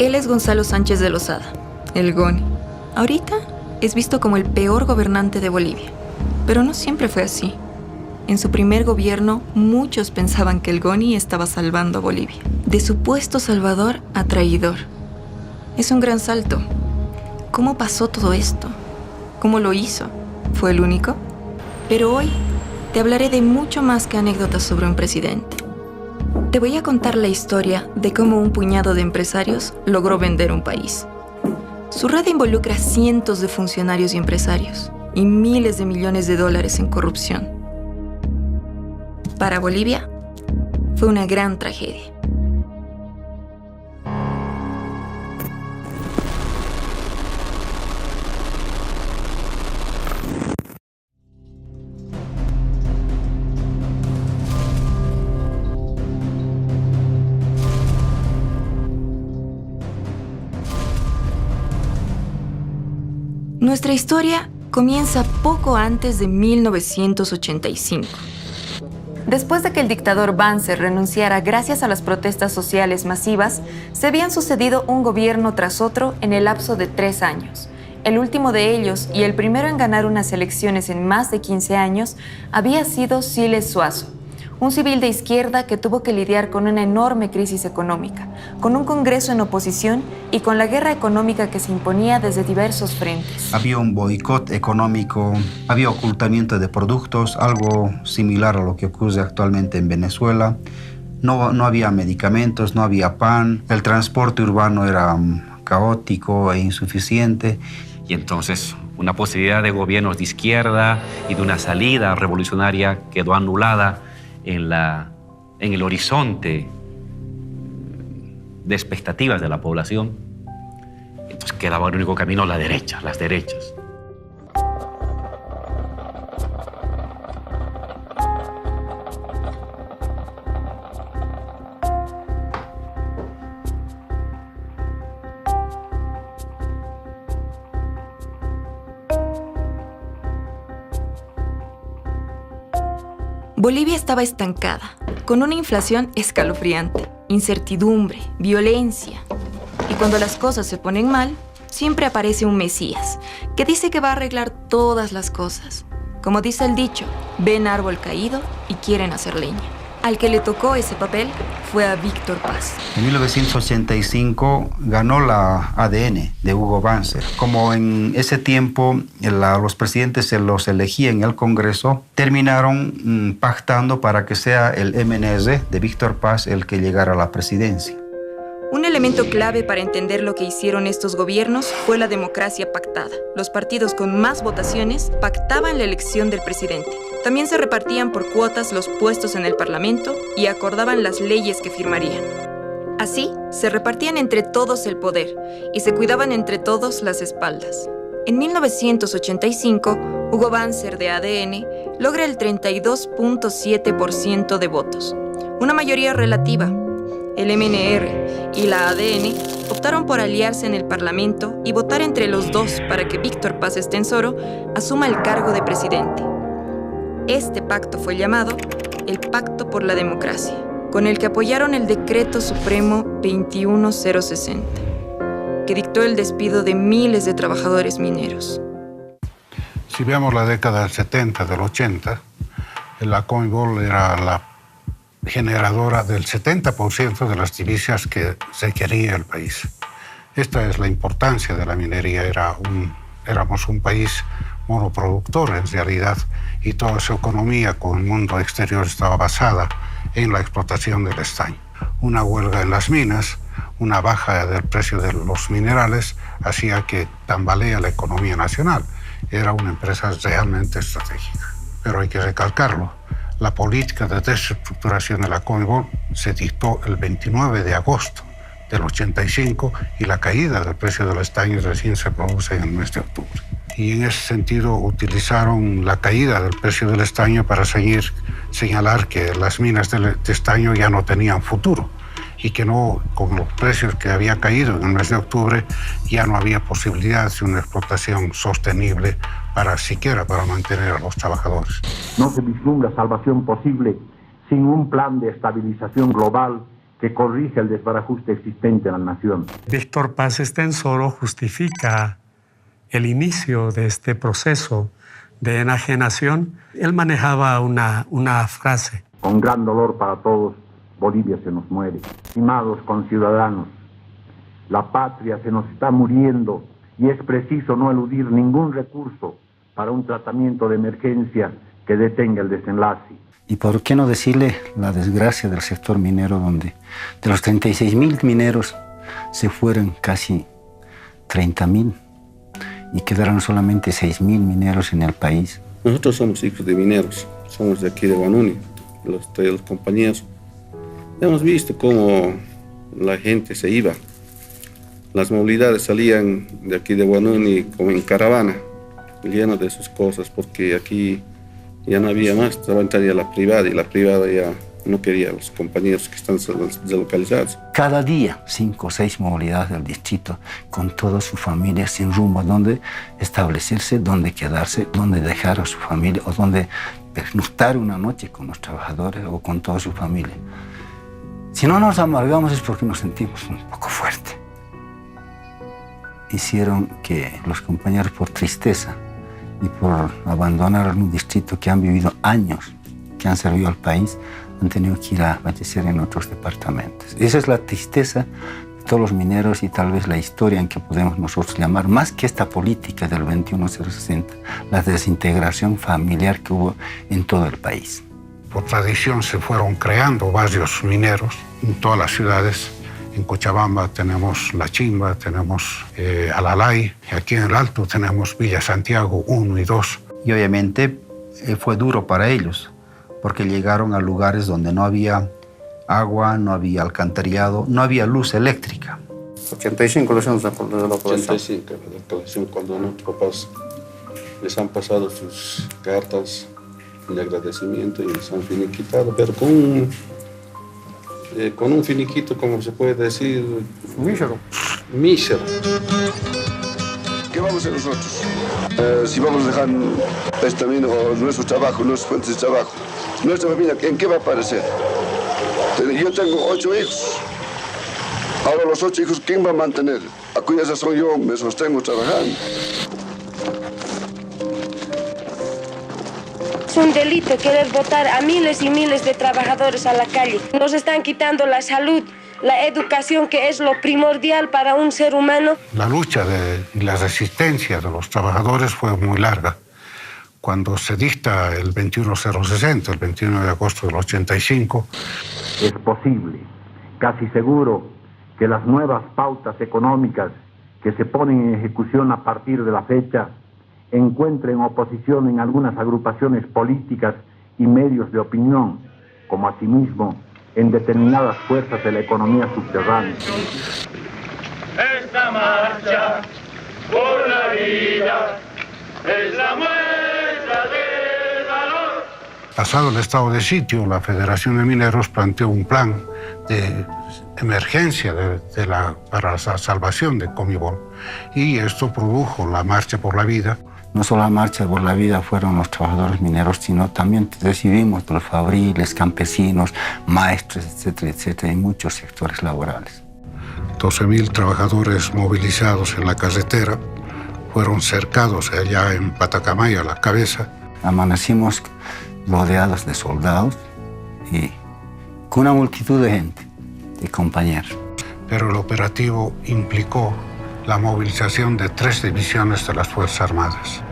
Él es Gonzalo Sánchez de Lozada, el Goni. Ahorita es visto como el peor gobernante de Bolivia, pero no siempre fue así. En su primer gobierno, muchos pensaban que el Goni estaba salvando a Bolivia. De supuesto salvador a traidor. Es un gran salto. ¿Cómo pasó todo esto? ¿Cómo lo hizo? ¿Fue el único? Pero hoy te hablaré de mucho más que anécdotas sobre un presidente. Te voy a contar la historia de cómo un puñado de empresarios logró vender un país. Su red involucra cientos de funcionarios y empresarios y miles de millones de dólares en corrupción. Para Bolivia, fue una gran tragedia. Nuestra historia comienza poco antes de 1985. Después de que el dictador Banzer renunciara gracias a las protestas sociales masivas, se habían sucedido un gobierno tras otro en el lapso de 3 años. El último de ellos, y el primero en ganar unas elecciones en más de 15 años, había sido Siles Zuazo, un civil de izquierda que tuvo que lidiar con una enorme crisis económica, con un Congreso en oposición y con la guerra económica que se imponía desde diversos frentes. Había un boicot económico, había ocultamiento de productos, algo similar a lo que ocurre actualmente en Venezuela. No había medicamentos, no había pan, el transporte urbano era caótico e insuficiente. Y entonces una posibilidad de gobiernos de izquierda y de una salida revolucionaria quedó anulada en el horizonte de expectativas de la población. Entonces quedaba el único camino las derechas. Bolivia estaba estancada, con una inflación escalofriante, incertidumbre, violencia. Y cuando las cosas se ponen mal, siempre aparece un Mesías, que dice que va a arreglar todas las cosas. Como dice el dicho, ven árbol caído y quieren hacer leña. Al que le tocó ese papel fue a Víctor Paz. En 1985 ganó la ADN de Hugo Banzer. Como en ese tiempo los presidentes se los elegía en el Congreso, terminaron pactando para que sea el MNR de Víctor Paz el que llegara a la presidencia. Un elemento clave para entender lo que hicieron estos gobiernos fue la democracia pactada. Los partidos con más votaciones pactaban la elección del presidente. También se repartían por cuotas los puestos en el Parlamento y acordaban las leyes que firmarían. Así, se repartían entre todos el poder y se cuidaban entre todos las espaldas. En 1985, Hugo Banzer de ADN logra el 32.7% de votos, una mayoría relativa. El MNR y la ADN optaron por aliarse en el Parlamento y votar entre los dos para que Víctor Paz Estenssoro asuma el cargo de presidente. Este pacto fue llamado el Pacto por la Democracia, con el que apoyaron el Decreto Supremo 21060, que dictó el despido de miles de trabajadores mineros. Si vemos la década del 70, del 80, la Comebol era la generadora del 70% de las divisas que requería el país. Esta es la importancia de la minería. Éramos un país monoproductor en realidad y toda su economía con el mundo exterior estaba basada en la explotación del estaño. Una huelga en las minas, una baja del precio de los minerales hacía que tambalea la economía nacional. Era una empresa realmente estratégica. Pero hay que recalcarlo. La política de desestructuración de la Comebol se dictó el 29 de agosto del 85 y la caída del precio del estaño recién se produce en el mes de octubre. Y en ese sentido utilizaron la caída del precio del estaño para señalar que las minas de estaño ya no tenían futuro y que no, con los precios que había caído en el mes de octubre, ya no había posibilidad de una explotación sostenible siquiera para mantener a los trabajadores. No se vislumbra salvación posible sin un plan de estabilización global que que corrija el desbarajuste existente en la nación. Víctor Paz Estenssoro justifica el inicio de este proceso de enajenación. Él manejaba una frase. Con gran dolor para todos, Bolivia se nos muere. Estimados conciudadanos, la patria se nos está muriendo y es preciso no eludir ningún recurso para un tratamiento de emergencia que detenga el desenlace. Y por qué no decirle la desgracia del sector minero, donde de los 36.000 mineros se fueron casi 30.000 y quedaron solamente 6.000 mineros en el país. Nosotros somos hijos de mineros, somos de aquí de Huanuni, los compañeros. Hemos visto cómo la gente se iba. Las movilidades salían de aquí de Huanuni como en caravana, llenas de sus cosas, porque aquí ya no había más, trabajaría la privada y la privada ya no quería a los compañeros que están deslocalizados. Cada día 5 o 6 movilidades del distrito con toda su familia sin rumbo, donde establecerse, donde quedarse, donde dejar a su familia o donde pernoctar una noche con los trabajadores o con toda su familia. Si no nos amargamos es porque nos sentimos un poco fuertes. Hicieron que los compañeros, por tristeza y por abandonar un distrito que han vivido años, que han servido al país, han tenido que ir a fallecer en otros departamentos. Esa es la tristeza de todos los mineros y tal vez la historia en que podemos nosotros llamar, más que esta política del 21060, la desintegración familiar que hubo en todo el país. Por tradición se fueron creando barrios mineros en todas las ciudades. En Cochabamba tenemos La Chimba, tenemos Alalay, y aquí en el Alto tenemos Villa Santiago 1 y 2. Y obviamente fue duro para ellos, porque llegaron a lugares donde no había agua, no había alcantarillado, no había luz eléctrica. 85 los años de la población. 85 de la población, cuando nuestros papás les han pasado sus cartas de agradecimiento y les han finiquitado, pero con un finiquito, como se puede decir, mísero. Mísero. ¿Qué vamos a hacer nosotros? Si vamos a dejar este mina o nuestro trabajo, nuestras fuentes de trabajo, nuestra familia, ¿en qué va a aparecer? Yo tengo 8 hijos. Ahora los 8 hijos, ¿quién va a mantener? A cuya razón yo me sostengo trabajando. Es un delito querer botar a miles y miles de trabajadores a la calle. Nos están quitando la salud, la educación, que es lo primordial para un ser humano. La lucha y la resistencia de los trabajadores fue muy larga. Cuando se dicta el 21060, el 21 de agosto del 85... Es posible, casi seguro, que las nuevas pautas económicas que se ponen en ejecución a partir de la fecha encuentren oposición en algunas agrupaciones políticas y medios de opinión, como asimismo en determinadas fuerzas de la economía subterránea. Esta marcha por la vida es la muestra del valor. Pasado el estado de sitio, la Federación de Mineros planteó un plan de emergencia para la salvación de Comibol, y esto produjo la Marcha por la Vida. No solo la Marcha por la Vida fueron los trabajadores mineros, sino también recibimos los fabriles, campesinos, maestros, etcétera, etcétera, y muchos sectores laborales. 12.000 trabajadores movilizados en la carretera fueron cercados allá en Patacamaya, la cabeza. Amanecimos rodeados de soldados y con una multitud de gente, de compañeros. Pero el operativo implicó la movilización de 3 divisiones de las Fuerzas Armadas.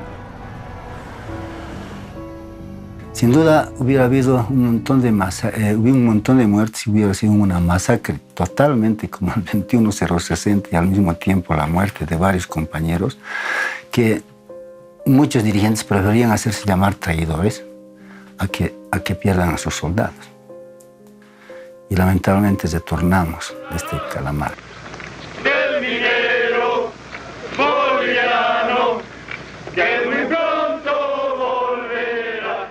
Sin duda hubiera habido un montón de muertes y hubiera sido una masacre totalmente como el 21060 y al mismo tiempo la muerte de varios compañeros que muchos dirigentes preferían hacerse llamar traidores a que pierdan a sus soldados. Y lamentablemente retornamos de este calamar. Del minero boliviano, que muy pronto volverá.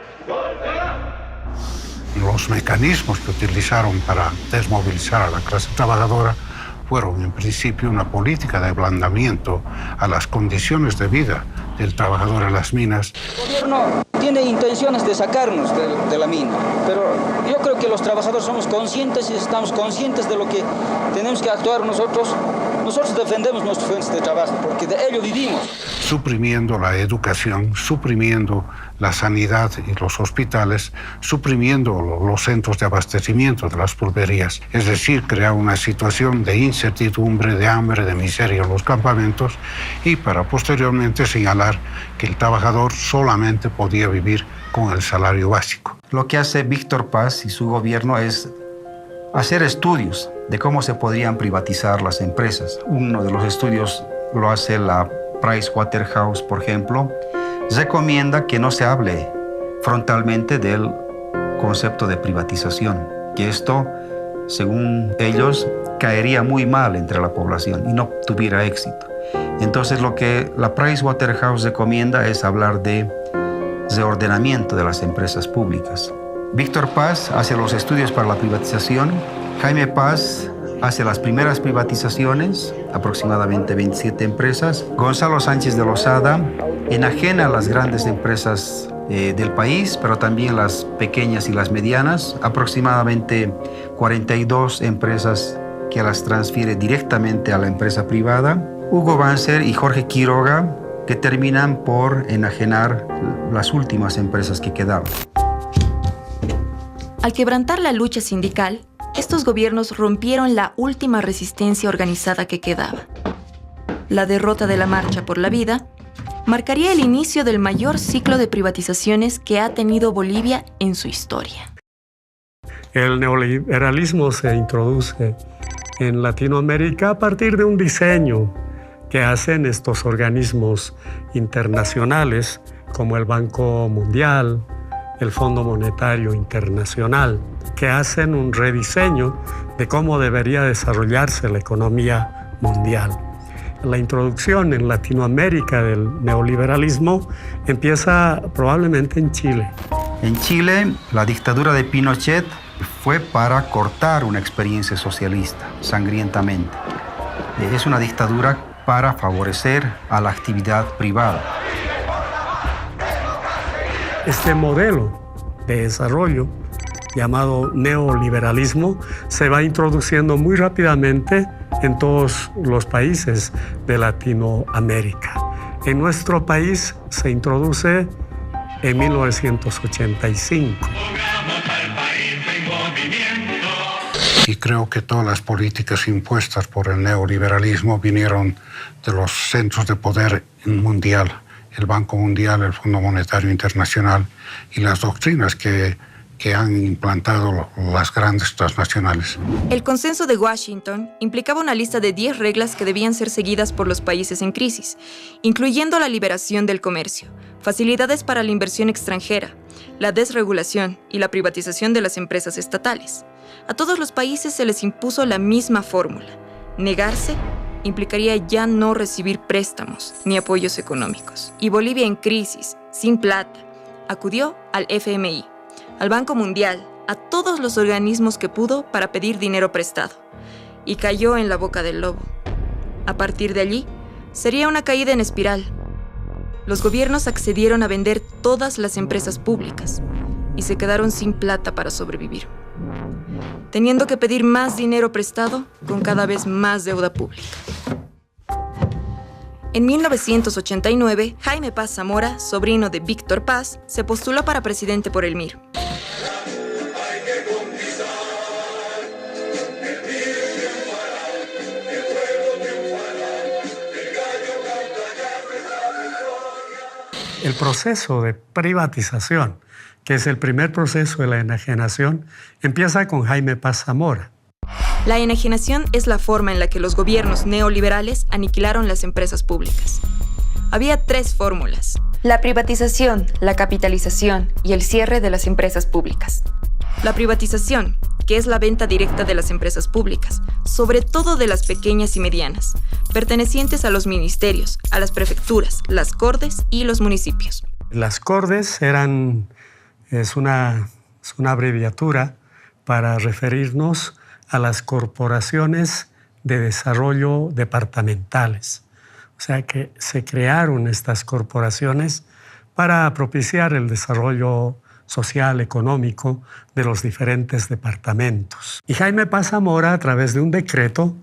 Los mecanismos que utilizaron para desmovilizar a la clase trabajadora fueron en principio una política de ablandamiento a las condiciones de vida del trabajador en las minas. El gobierno tiene intenciones de sacarnos de la mina, pero yo creo que los trabajadores somos conscientes y estamos conscientes de lo que tenemos que actuar nosotros. Nosotros defendemos nuestras fuentes de trabajo porque de ello vivimos. Suprimiendo la educación, suprimiendo la sanidad y los hospitales, suprimiendo los centros de abastecimiento de las pulperías. Es decir, crear una situación de incertidumbre, de hambre, de miseria en los campamentos y para posteriormente señalar que el trabajador solamente podía vivir con el salario básico. Lo que hace Víctor Paz y su gobierno es hacer estudios de cómo se podrían privatizar las empresas. Uno de los estudios lo hace la Pricewaterhouse, por ejemplo. Recomienda que no se hable frontalmente del concepto de privatización, que esto, según ellos, caería muy mal entre la población y no tuviera éxito. Entonces, lo que la Pricewaterhouse recomienda es hablar de reordenamiento de las empresas públicas. Víctor Paz hace los estudios para la privatización. Jaime Paz hace las primeras privatizaciones, aproximadamente 27 empresas. Gonzalo Sánchez de Lozada enajena las grandes empresas del país, pero también las pequeñas y las medianas, aproximadamente 42 empresas que las transfiere directamente a la empresa privada. Hugo Banzer y Jorge Quiroga, que terminan por enajenar las últimas empresas que quedaban. Al quebrantar la lucha sindical, estos gobiernos rompieron la última resistencia organizada que quedaba. La derrota de la Marcha por la Vida marcaría el inicio del mayor ciclo de privatizaciones que ha tenido Bolivia en su historia. El neoliberalismo se introduce en Latinoamérica a partir de un diseño que hacen estos organismos internacionales como el Banco Mundial, el Fondo Monetario Internacional, que hacen un rediseño de cómo debería desarrollarse la economía mundial. La introducción en Latinoamérica del neoliberalismo empieza probablemente en Chile. En Chile, la dictadura de Pinochet fue para cortar una experiencia socialista sangrientamente. Es una dictadura para favorecer a la actividad privada. Este modelo de desarrollo llamado neoliberalismo se va introduciendo muy rápidamente en todos los países de Latinoamérica. En nuestro país se introduce en 1985. Y creo que todas las políticas impuestas por el neoliberalismo vinieron de los centros de poder mundial, el Banco Mundial, el Fondo Monetario Internacional y las doctrinas que han implantado las grandes transnacionales. El consenso de Washington implicaba una lista de 10 reglas que debían ser seguidas por los países en crisis, incluyendo la liberación del comercio, facilidades para la inversión extranjera, la desregulación y la privatización de las empresas estatales. A todos los países se les impuso la misma fórmula. Negarse implicaría ya no recibir préstamos ni apoyos económicos. Y Bolivia en crisis, sin plata, acudió al FMI, al Banco Mundial, a todos los organismos que pudo para pedir dinero prestado. Y cayó en la boca del lobo. A partir de allí, sería una caída en espiral. Los gobiernos accedieron a vender todas las empresas públicas y se quedaron sin plata para sobrevivir, teniendo que pedir más dinero prestado con cada vez más deuda pública. En 1989, Jaime Paz Zamora, sobrino de Víctor Paz, se postuló para presidente por el MIR. El proceso de privatización, que es el primer proceso de la enajenación, empieza con Jaime Paz Zamora. La enajenación es la forma en la que los gobiernos neoliberales aniquilaron las empresas públicas. Había 3 fórmulas: la privatización, la capitalización y el cierre de las empresas públicas. La privatización, que es la venta directa de las empresas públicas, sobre todo de las pequeñas y medianas, pertenecientes a los ministerios, a las prefecturas, las cortes y los municipios. Las cortes es una abreviatura para referirnos a las corporaciones de desarrollo departamentales. O sea que se crearon estas corporaciones para propiciar el desarrollo social, económico de los diferentes departamentos. Y Jaime Paz Zamora, a través de un decreto,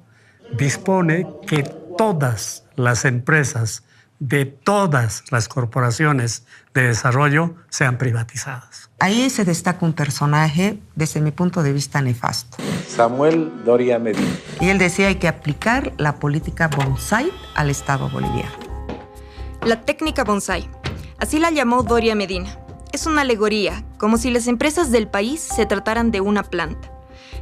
dispone que todas las empresas de todas las corporaciones de desarrollo sean privatizadas. Ahí se destaca un personaje, desde mi punto de vista, nefasto. Samuel Doria Medina. Y él decía que hay que aplicar la política bonsai al Estado boliviano. La técnica bonsai, así la llamó Doria Medina. Es una alegoría, como si las empresas del país se trataran de una planta.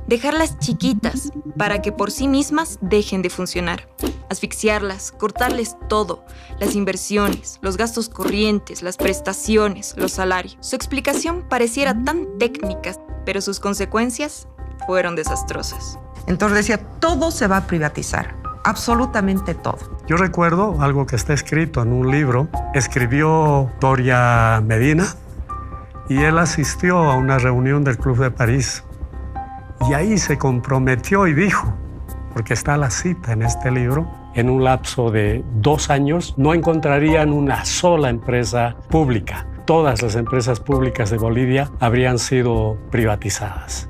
Dejarlas chiquitas para que por sí mismas dejen de funcionar. Asfixiarlas, cortarles todo, las inversiones, los gastos corrientes, las prestaciones, los salarios. Su explicación pareciera tan técnica, pero sus consecuencias fueron desastrosas. Entonces decía, todo se va a privatizar, absolutamente todo. Yo recuerdo algo que está escrito en un libro. Escribió Doria Medina y él asistió a una reunión del Club de París. Y ahí se comprometió y dijo, porque está la cita en este libro, en un lapso de 2 años no encontrarían una sola empresa pública. Todas las empresas públicas de Bolivia habrían sido privatizadas.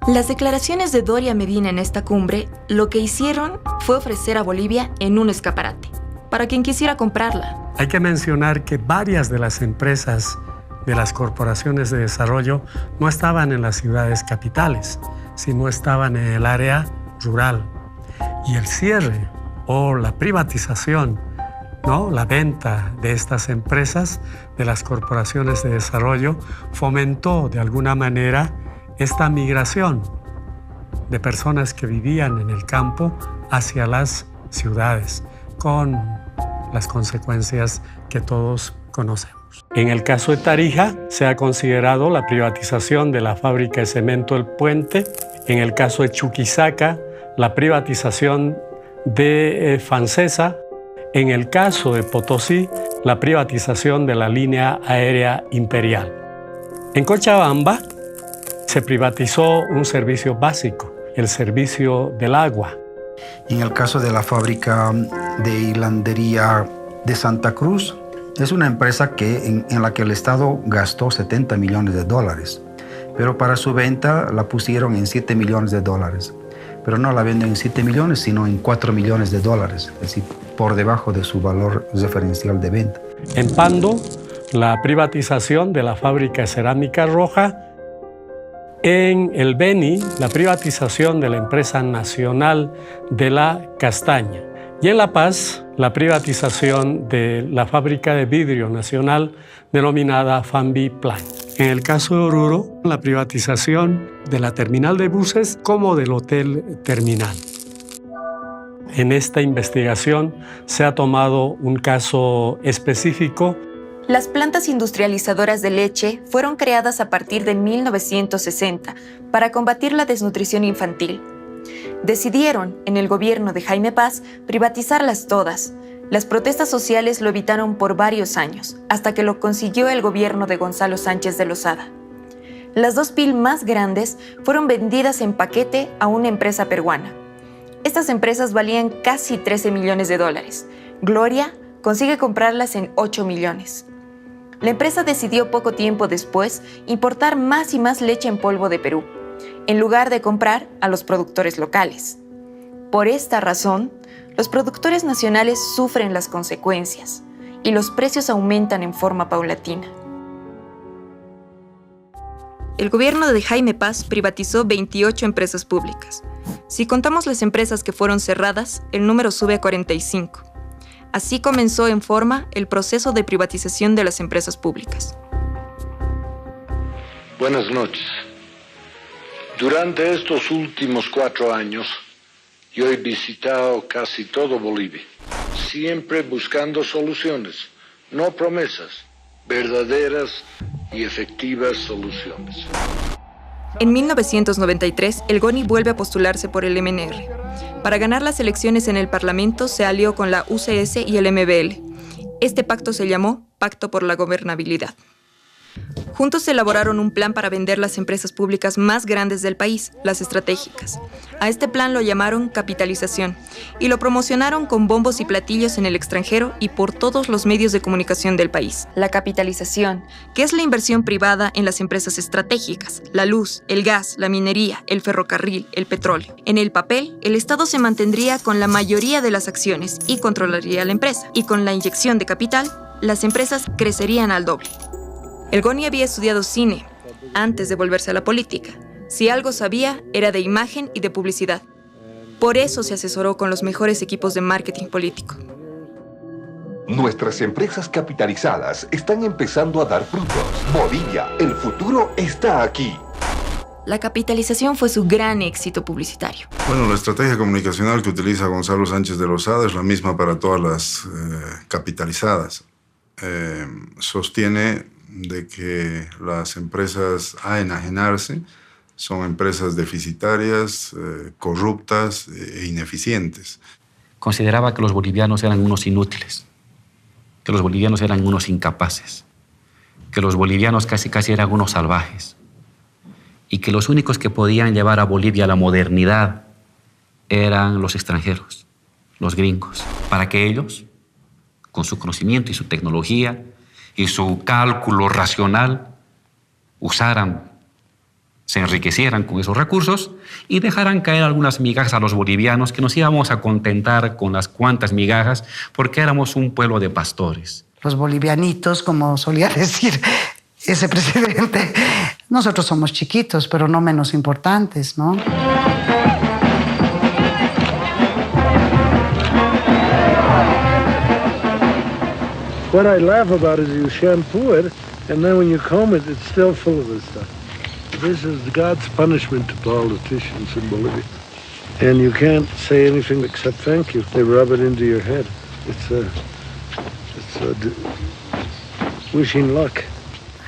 Las declaraciones de Doria Medina en esta cumbre lo que hicieron fue ofrecer a Bolivia en un escaparate, para quien quisiera comprarla. Hay que mencionar que varias de las empresas de las corporaciones de desarrollo no estaban en las ciudades capitales, sino estaban en el área rural. Y el cierre o la privatización, ¿no?, la venta de estas empresas, de las corporaciones de desarrollo, fomentó de alguna manera esta migración de personas que vivían en el campo hacia las ciudades, con las consecuencias que todos conocemos. En el caso de Tarija, se ha considerado la privatización de la fábrica de cemento El Puente. En el caso de Chuquisaca, la privatización de Fancesa. En el caso de Potosí, la privatización de la línea aérea imperial. En Cochabamba, se privatizó un servicio básico, el servicio del agua. En el caso de la fábrica de hilandería de Santa Cruz, es una empresa en la que el Estado gastó $70 millones, pero para su venta la pusieron en $7 millones. Pero no la venden en 7 millones, sino en $4 millones, es decir, por debajo de su valor referencial de venta. En Pando, la privatización de la fábrica de cerámica roja. En el Beni, la privatización de la empresa nacional de la castaña. Y en La Paz, la privatización de la fábrica de vidrio nacional denominada Fambi Plan. En el caso de Oruro, la privatización de la terminal de buses como del hotel terminal. En esta investigación se ha tomado un caso específico. Las plantas industrializadoras de leche fueron creadas a partir de 1960 para combatir la desnutrición infantil. Decidieron, en el gobierno de Jaime Paz, privatizarlas todas. Las protestas sociales lo evitaron por varios años, hasta que lo consiguió el gobierno de Gonzalo Sánchez de Lozada. Las 2 PIL más grandes fueron vendidas en paquete a una empresa peruana. Estas empresas valían casi $13 millones. Gloria consigue comprarlas en 8 millones. La empresa decidió poco tiempo después importar más y más leche en polvo de Perú, en lugar de comprar a los productores locales. Por esta razón, los productores nacionales sufren las consecuencias y los precios aumentan en forma paulatina. El gobierno de Jaime Paz privatizó 28 empresas públicas. Si contamos las empresas que fueron cerradas, el número sube a 45. Así comenzó en forma el proceso de privatización de las empresas públicas. Buenas noches. Durante estos últimos 4 años, yo he visitado casi todo Bolivia, siempre buscando soluciones, no promesas, verdaderas y efectivas soluciones. En 1993, el GONI vuelve a postularse por el MNR. Para ganar las elecciones en el Parlamento, se alió con la UCS y el MBL. Este pacto se llamó Pacto por la Gobernabilidad. Juntos elaboraron un plan para vender las empresas públicas más grandes del país, las estratégicas. A este plan lo llamaron capitalización y lo promocionaron con bombos y platillos en el extranjero y por todos los medios de comunicación del país. La capitalización, que es la inversión privada en las empresas estratégicas, la luz, el gas, la minería, el ferrocarril, el petróleo. En el papel, el Estado se mantendría con la mayoría de las acciones y controlaría la empresa. Y con la inyección de capital, las empresas crecerían al doble. El Goni había estudiado cine antes de volverse a la política. Si algo sabía, era de imagen y de publicidad. Por eso se asesoró con los mejores equipos de marketing político. Nuestras empresas capitalizadas están empezando a dar frutos. Bolivia, el futuro está aquí. La capitalización fue su gran éxito publicitario. Bueno, la estrategia comunicacional que utiliza Gonzalo Sánchez de Lozada es la misma para todas las capitalizadas. Sostiene de que las empresas a enajenarse son empresas deficitarias, corruptas e ineficientes. Consideraba que los bolivianos eran unos inútiles, que los bolivianos eran unos incapaces, que los bolivianos casi eran unos salvajes y que los únicos que podían llevar a Bolivia a la modernidad eran los extranjeros, los gringos, para que ellos, con su conocimiento y su tecnología y su cálculo racional, se enriquecieran con esos recursos y dejaran caer algunas migajas a los bolivianos, que nos íbamos a contentar con las cuantas migajas porque éramos un pueblo de pastores. Los bolivianitos, como solía decir ese presidente, nosotros somos chiquitos, pero no menos importantes, ¿no? What I laugh about is you shampoo it, and then when you comb it, it's still full of this stuff. This is God's punishment to politicians in Bolivia. And you can't say anything except thank you. They rub it into your head. It's wishing luck.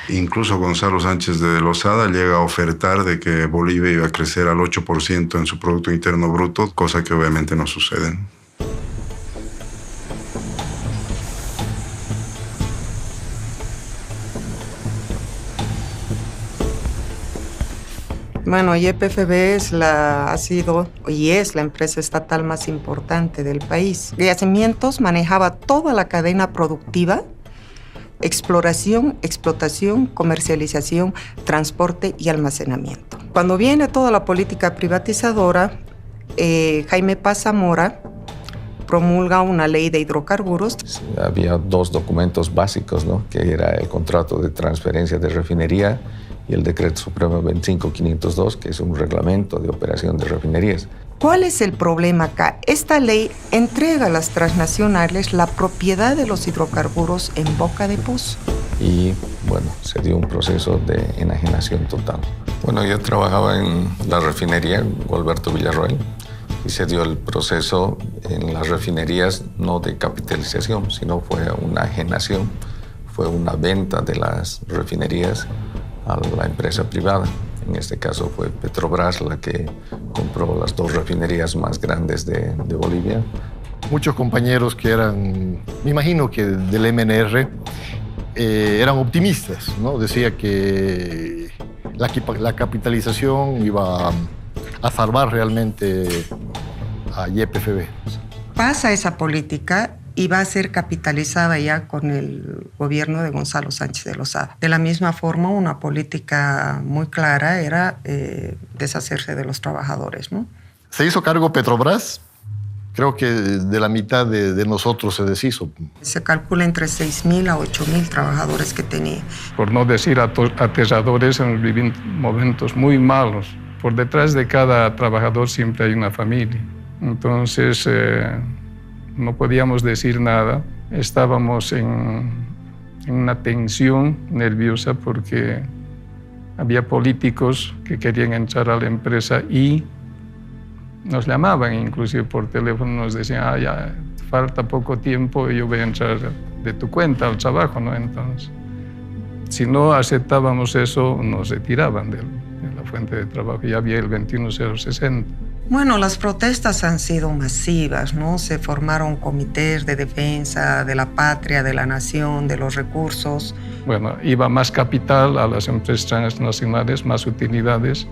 Incluso Gonzalo Sánchez de Lozada llega a ofertar de que Bolivia iba a crecer al 8% en su Producto Interno Bruto, cosa que obviamente no sucede. Bueno, YPFB ha sido y es la empresa estatal más importante del país. Yacimientos manejaba toda la cadena productiva: exploración, explotación, comercialización, transporte y almacenamiento. Cuando viene toda la política privatizadora, Jaime Paz Zamora promulga una ley de hidrocarburos. Había dos documentos básicos, ¿no? Que era el contrato de transferencia de refinería y el Decreto Supremo 25502, que es un reglamento de operación de refinerías. ¿Cuál es el problema acá? Esta ley entrega a las transnacionales la propiedad de los hidrocarburos en boca de pozo. Y bueno, se dio un proceso de enajenación total. Bueno, yo trabajaba en la refinería Gualberto Villarroel y se dio el proceso en las refinerías no de capitalización, sino fue una enajenación, fue una venta de las refinerías a la empresa privada. En este caso fue Petrobras la que compró las dos refinerías más grandes de Bolivia. Muchos compañeros que eran, me imagino que del MNR, eran optimistas, ¿no? Decía que la capitalización iba a salvar realmente a YPFB. Pasa esa política y va a ser capitalizada ya con el gobierno de Gonzalo Sánchez de Lozada. De la misma forma, una política muy clara era deshacerse de los trabajadores, ¿no? Se hizo cargo Petrobras. Creo que de la mitad de nosotros se deshizo. Se calcula entre 6.000 a 8.000 trabajadores que tenía. Por no decir aterradores, hemos vivido momentos muy malos. Por detrás de cada trabajador siempre hay una familia. Entonces, no podíamos decir nada. Estábamos en una tensión nerviosa porque había políticos que querían entrar a la empresa y nos llamaban inclusive por teléfono, nos decían, ya falta poco tiempo y yo voy a entrar de tu cuenta al trabajo, ¿no? Entonces, si no aceptábamos eso, nos retiraban de la fuente de trabajo. Ya había el 21060. Bueno, las protestas han sido masivas, ¿no? Se formaron comités de defensa de la patria, de la nación, de los recursos. Bueno, iba más capital a las empresas transnacionales, más utilidades,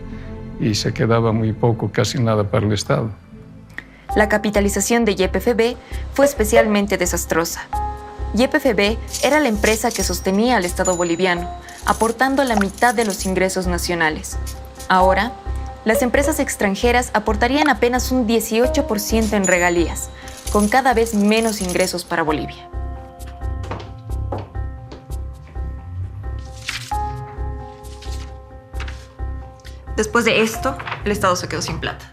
y se quedaba muy poco, casi nada para el Estado. La capitalización de YPFB fue especialmente desastrosa. YPFB era la empresa que sostenía al Estado boliviano, aportando la mitad de los ingresos nacionales. Ahora, las empresas extranjeras aportarían apenas un 18% en regalías, con cada vez menos ingresos para Bolivia. Después de esto, el Estado se quedó sin plata.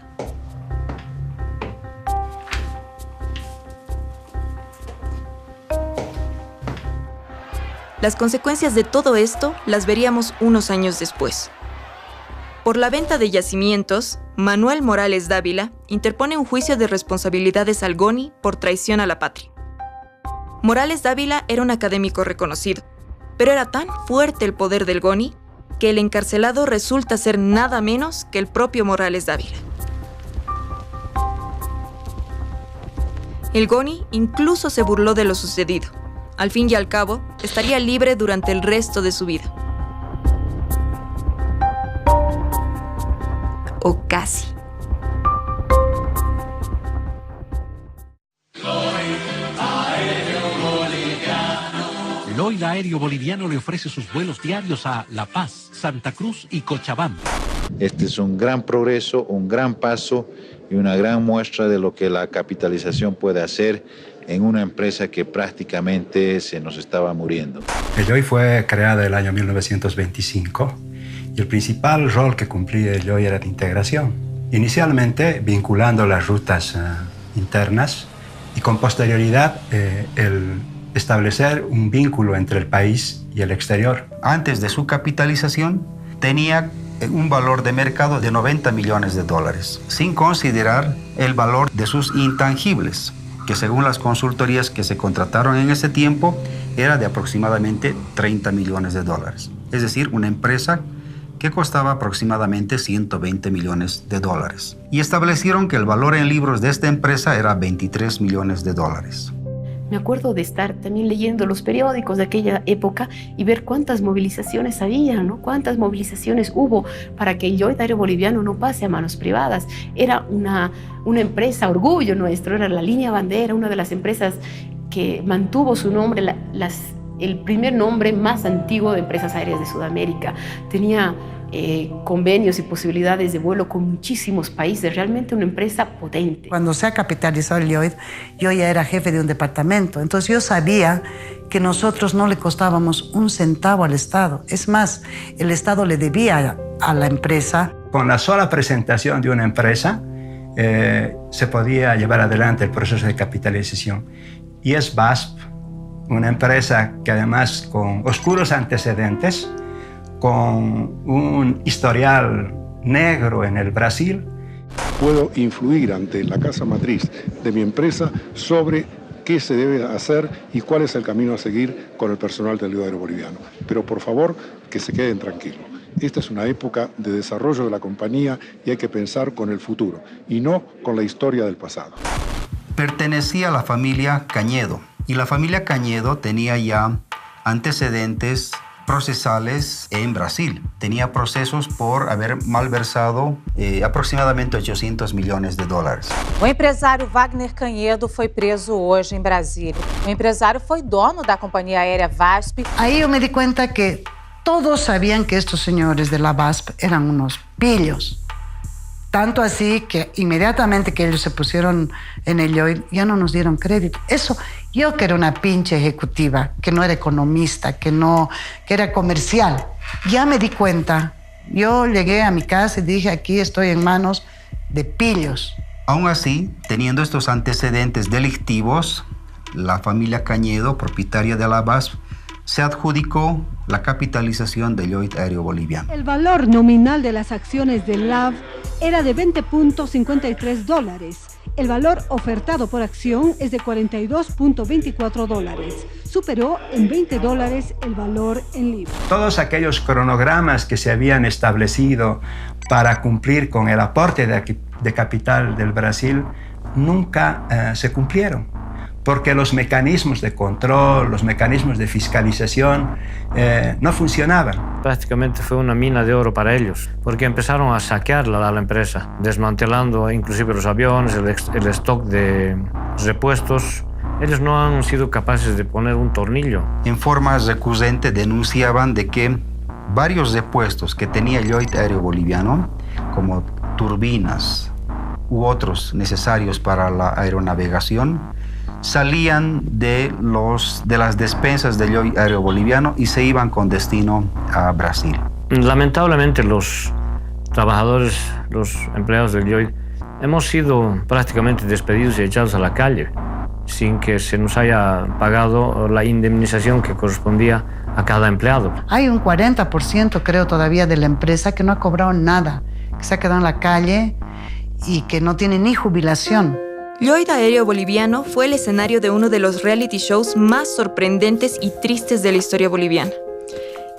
Las consecuencias de todo esto las veríamos unos años después. Por la venta de yacimientos, Manuel Morales Dávila interpone un juicio de responsabilidades al GONI por traición a la patria. Morales Dávila era un académico reconocido, pero era tan fuerte el poder del GONI que el encarcelado resulta ser nada menos que el propio Morales Dávila. El GONI incluso se burló de lo sucedido. Al fin y al cabo, estaría libre durante el resto de su vida. O casi. El Lloyd Aéreo Boliviano le ofrece sus vuelos diarios a La Paz, Santa Cruz y Cochabamba. Este es un gran progreso, un gran paso y una gran muestra de lo que la capitalización puede hacer en una empresa que prácticamente se nos estaba muriendo. El Lloyd fue creado en el año 1925 y el principal rol que cumplía el Lloyd era de integración. Inicialmente vinculando las rutas internas y con posterioridad el establecer un vínculo entre el país y el exterior. Antes de su capitalización tenía un valor de mercado de 90 millones de dólares, sin considerar el valor de sus intangibles, que según las consultorías que se contrataron en ese tiempo era de aproximadamente 30 millones de dólares. Es decir, una empresa que costaba aproximadamente 120 millones de dólares. Y establecieron que el valor en libros de esta empresa era 23 millones de dólares. Me acuerdo de estar también leyendo los periódicos de aquella época y ver cuántas movilizaciones había, ¿no? Cuántas movilizaciones hubo para que el Lloyd Aéreo Boliviano no pase a manos privadas. Era una empresa, orgullo nuestro, era la línea bandera, una de las empresas que mantuvo su nombre, el primer nombre más antiguo de empresas aéreas de Sudamérica. Tenía convenios y posibilidades de vuelo con muchísimos países, realmente una empresa potente. Cuando se ha capitalizado el Lloyd, yo ya era jefe de un departamento, entonces yo sabía que nosotros no le costábamos un centavo al Estado. Es más, el Estado le debía a la empresa. Con la sola presentación de una empresa se podía llevar adelante el proceso de capitalización. Y es BASF, una empresa que además con oscuros antecedentes, con un historial negro en el Brasil. Puedo influir ante la casa matriz de mi empresa sobre qué se debe hacer y cuál es el camino a seguir con el personal del Lloyd Aéreo Boliviano. Pero por favor, que se queden tranquilos. Esta es una época de desarrollo de la compañía y hay que pensar con el futuro y no con la historia del pasado. Pertenecía a la familia Cañedo y la familia Cañedo tenía ya antecedentes procesales en Brasil. Tenía procesos por haber malversado aproximadamente 800 millones de dólares. O empresário Wagner Cañedo foi preso hoje em Brasília. O empresário foi dono da companhia aérea VASP. Ahí yo me di cuenta que todos sabían que estos señores de la VASP eran unos pillos. Tanto así que inmediatamente que ellos se pusieron en el Lloyd, ya no nos dieron crédito. Eso, yo que era una pinche ejecutiva, que no era economista, que era comercial, ya me di cuenta. Yo llegué a mi casa y dije, aquí estoy en manos de pillos. Aún así, teniendo estos antecedentes delictivos, la familia Cañedo, propietaria de la VASP, se adjudicó la capitalización del Lloyd Aéreo Boliviano. El valor nominal de las acciones del LAV era de $20.53. El valor ofertado por acción es de $42.24. Superó en $20 el valor en libras. Todos aquellos cronogramas que se habían establecido para cumplir con el aporte de de capital del Brasil nunca se cumplieron, porque los mecanismos de control, los mecanismos de fiscalización no funcionaban. Prácticamente fue una mina de oro para ellos, porque empezaron a saquearla a la empresa, desmantelando inclusive los aviones, el stock de repuestos. Ellos no han sido capaces de poner un tornillo. En forma recurrente denunciaban de que varios repuestos que tenía el Lloyd Aéreo Boliviano, como turbinas u otros necesarios para la aeronavegación, salían de las despensas del Lloyd Aéreo Boliviano y se iban con destino a Brasil. Lamentablemente los trabajadores, los empleados del Lloyd, hemos sido prácticamente despedidos y echados a la calle sin que se nos haya pagado la indemnización que correspondía a cada empleado. Hay un 40%, creo, todavía de la empresa que no ha cobrado nada, que se ha quedado en la calle y que no tiene ni jubilación. Lloyd Aéreo Boliviano fue el escenario de uno de los reality shows más sorprendentes y tristes de la historia boliviana.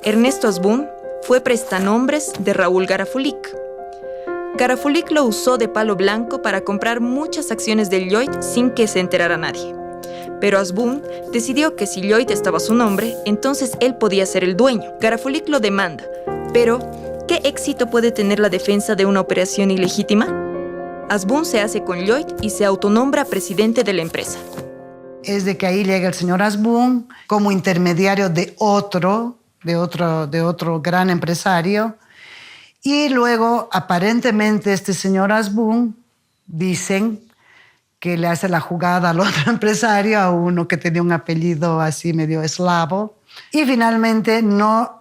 Ernesto Asbun fue prestanombres de Raúl Garafulic. Garafulic lo usó de palo blanco para comprar muchas acciones del Lloyd sin que se enterara nadie. Pero Asbun decidió que si Lloyd estaba a su nombre, entonces él podía ser el dueño. Garafulic lo demanda. Pero, ¿qué éxito puede tener la defensa de una operación ilegítima? Asbun se hace con Lloyd y se autonombra presidente de la empresa. Es de que ahí llega el señor Asbun como intermediario de otro gran empresario. Y luego, aparentemente, este señor Asbun, dicen que le hace la jugada al otro empresario, a uno que tenía un apellido así medio eslavo, y finalmente no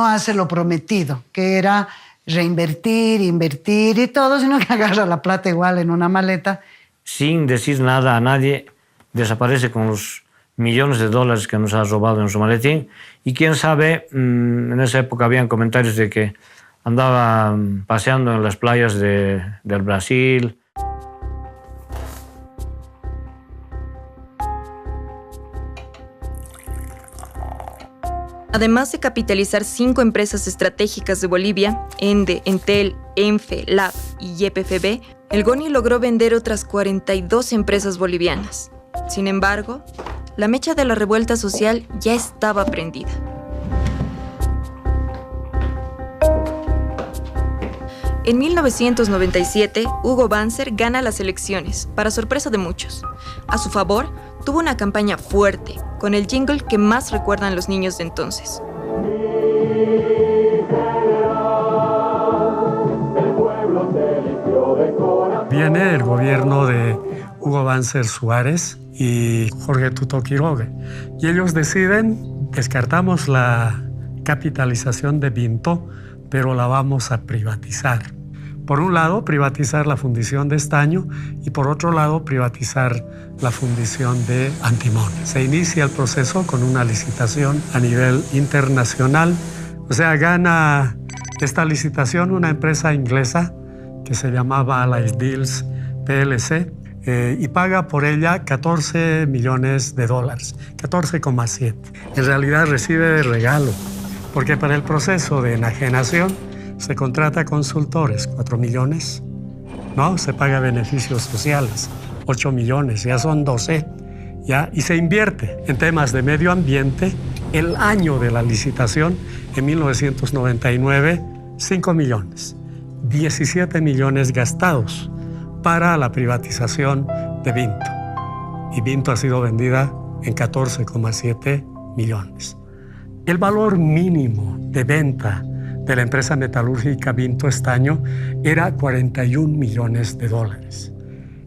hace lo prometido, que era reinvertir, invertir y todo, sino que agarra la plata igual en una maleta. Sin decir nada a nadie, desaparece con los millones de dólares que nos ha robado en su maletín. Y quién sabe, en esa época habían comentarios de que andaba paseando en las playas del Brasil. Además de capitalizar 5 empresas estratégicas de Bolivia, ENDE, Entel, ENFE, LAB y YPFB, el GONI logró vender otras 42 empresas bolivianas. Sin embargo, la mecha de la revuelta social ya estaba prendida. En 1997, Hugo Banzer gana las elecciones, para sorpresa de muchos. A su favor, tuvo una campaña fuerte, con el jingle que más recuerdan los niños de entonces. Viene el gobierno de Hugo Banzer Suárez y Jorge Tuto Quiroga, y ellos deciden, descartamos la capitalización de Vinto, pero la vamos a privatizar. Por un lado, privatizar la fundición de estaño y por otro lado, privatizar la fundición de antimonio. Se inicia el proceso con una licitación a nivel internacional. O sea, gana esta licitación una empresa inglesa que se llamaba Allied Deals PLC y paga por ella $14 millones, 14,7. En realidad recibe de regalo, porque para el proceso de enajenación se contrata consultores, 4 millones, ¿no? Se paga beneficios sociales, 8 millones, ya son 12, ¿ya? Y se invierte en temas de medio ambiente. El año de la licitación, en 1999, 5 millones, 17 millones gastados para la privatización de Vinto. Y Vinto ha sido vendida en 14,7 millones. El valor mínimo de venta de la empresa metalúrgica Vinto Estaño era 41 millones de dólares.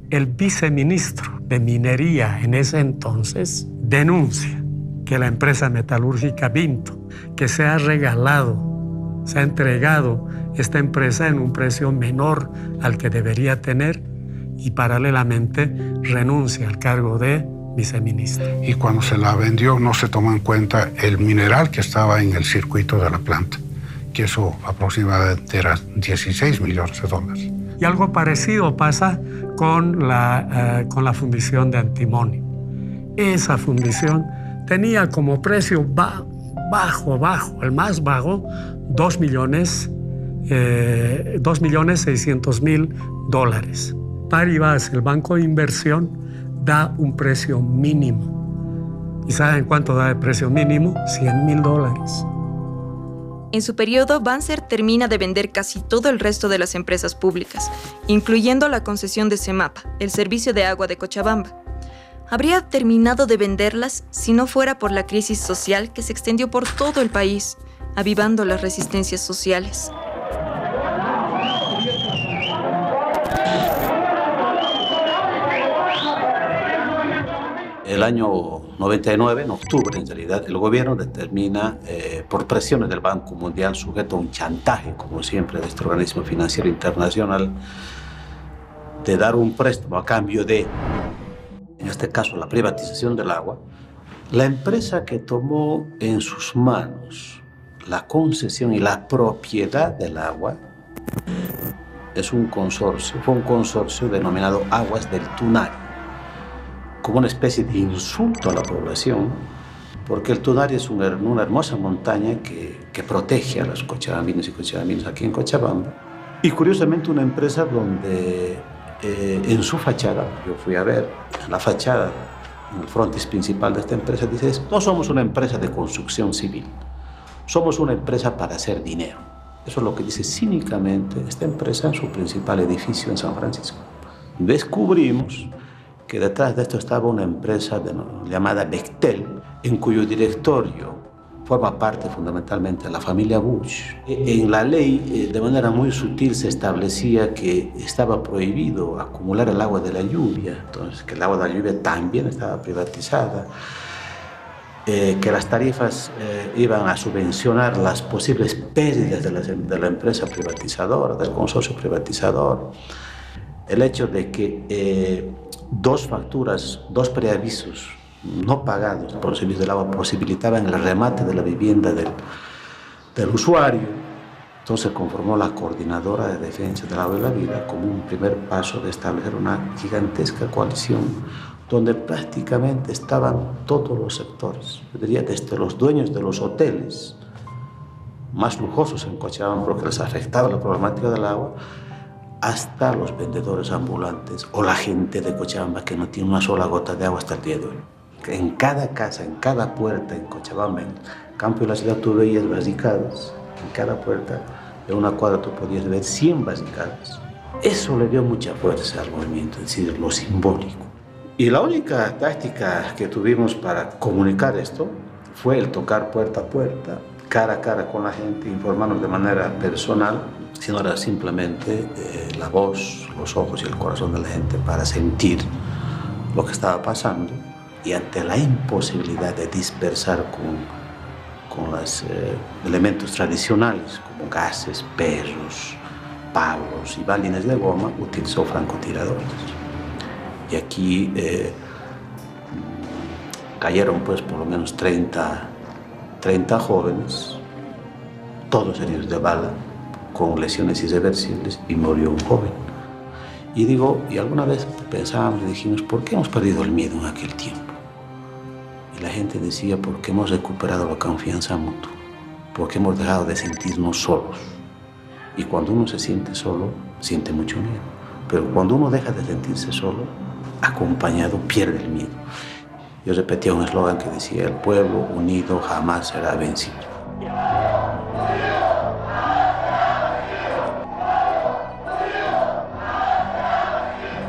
El viceministro de Minería en ese entonces denuncia que la empresa metalúrgica Vinto, que se ha entregado esta empresa en un precio menor al que debería tener y paralelamente renuncia al cargo de viceministro. Y cuando se la vendió no se tomó en cuenta el mineral que estaba en el circuito de la planta, que eso aproximadamente era 16 millones de dólares. Y algo parecido pasa con la fundición de antimonio. Esa fundición tenía como precio bajo, el más bajo, 2 millones $2.600.000. Paribas, el banco de inversión, da un precio mínimo. ¿Y saben cuánto da el precio mínimo? $100.000. En su periodo, Banzer termina de vender casi todo el resto de las empresas públicas, incluyendo la concesión de CEMAPA, el servicio de agua de Cochabamba. Habría terminado de venderlas si no fuera por la crisis social que se extendió por todo el país, avivando las resistencias sociales. El año 99, en octubre en realidad, el gobierno determina, por presiones del Banco Mundial, sujeto a un chantaje, como siempre, de este organismo financiero internacional, de dar un préstamo a cambio de, en este caso, la privatización del agua. La empresa que tomó en sus manos la concesión y la propiedad del agua es un consorcio, fue un consorcio denominado Aguas del Tunari, como una especie de insulto a la población, porque el Tunari es una hermosa montaña que protege a los cochabambinos y cochabaminas aquí en Cochabamba. Y curiosamente una empresa donde en su fachada, yo fui a ver, en la fachada, en el frontis principal de esta empresa, dice: no somos una empresa de construcción civil, somos una empresa para hacer dinero. Eso es lo que dice cínicamente esta empresa en su principal edificio en San Francisco. Descubrimos que detrás de esto estaba una empresa llamada Bechtel, en cuyo directorio forma parte fundamentalmente de la familia Bush. En la ley, de manera muy sutil, se establecía que estaba prohibido acumular el agua de la lluvia, entonces que el agua de la lluvia también estaba privatizada, que las tarifas iban a subvencionar las posibles pérdidas de la empresa privatizadora, del consorcio privatizador, el hecho de que dos facturas, dos preavisos no pagados por el servicio del agua posibilitaban el remate de la vivienda del usuario. Entonces se conformó la Coordinadora de Defensa del Agua y la Vida como un primer paso de establecer una gigantesca coalición donde prácticamente estaban todos los sectores. Yo diría desde los dueños de los hoteles más lujosos en Cochabamba, porque les afectaba la problemática del agua, hasta los vendedores ambulantes o la gente de Cochabamba que no tiene una sola gota de agua hasta el día de hoy. En cada casa, en cada puerta en Cochabamba, en el campo de la ciudad, tú veías barricadas. En cada puerta de una cuadra tú podías ver 100 barricadas. Eso le dio mucha fuerza al movimiento, es decir, lo simbólico. Y la única táctica que tuvimos para comunicar esto fue el tocar puerta a puerta, cara a cara con la gente, informarnos de manera personal, sino era simplemente la voz, los ojos y el corazón de la gente para sentir lo que estaba pasando. Y ante la imposibilidad de dispersar con los elementos tradicionales como gases, perros, palos y balines de goma, utilizó francotiradores. Y aquí cayeron pues por lo menos 30 jóvenes, todos heridos de bala, con lesiones irreversibles, y murió un joven. Y alguna vez pensábamos y dijimos, ¿por qué hemos perdido el miedo en aquel tiempo? Y la gente decía, porque hemos recuperado la confianza mutua, porque hemos dejado de sentirnos solos. Y cuando uno se siente solo, siente mucho miedo. Pero cuando uno deja de sentirse solo, acompañado, pierde el miedo. Yo repetía un eslogan que decía, el pueblo unido jamás será vencido.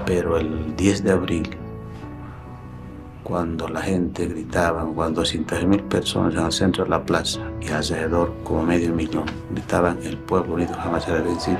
Pero el 10 de abril, cuando la gente gritaba, cuando 200.000 personas en el centro de la plaza y alrededor como 500.000 gritaban, el pueblo unido jamás será vencido,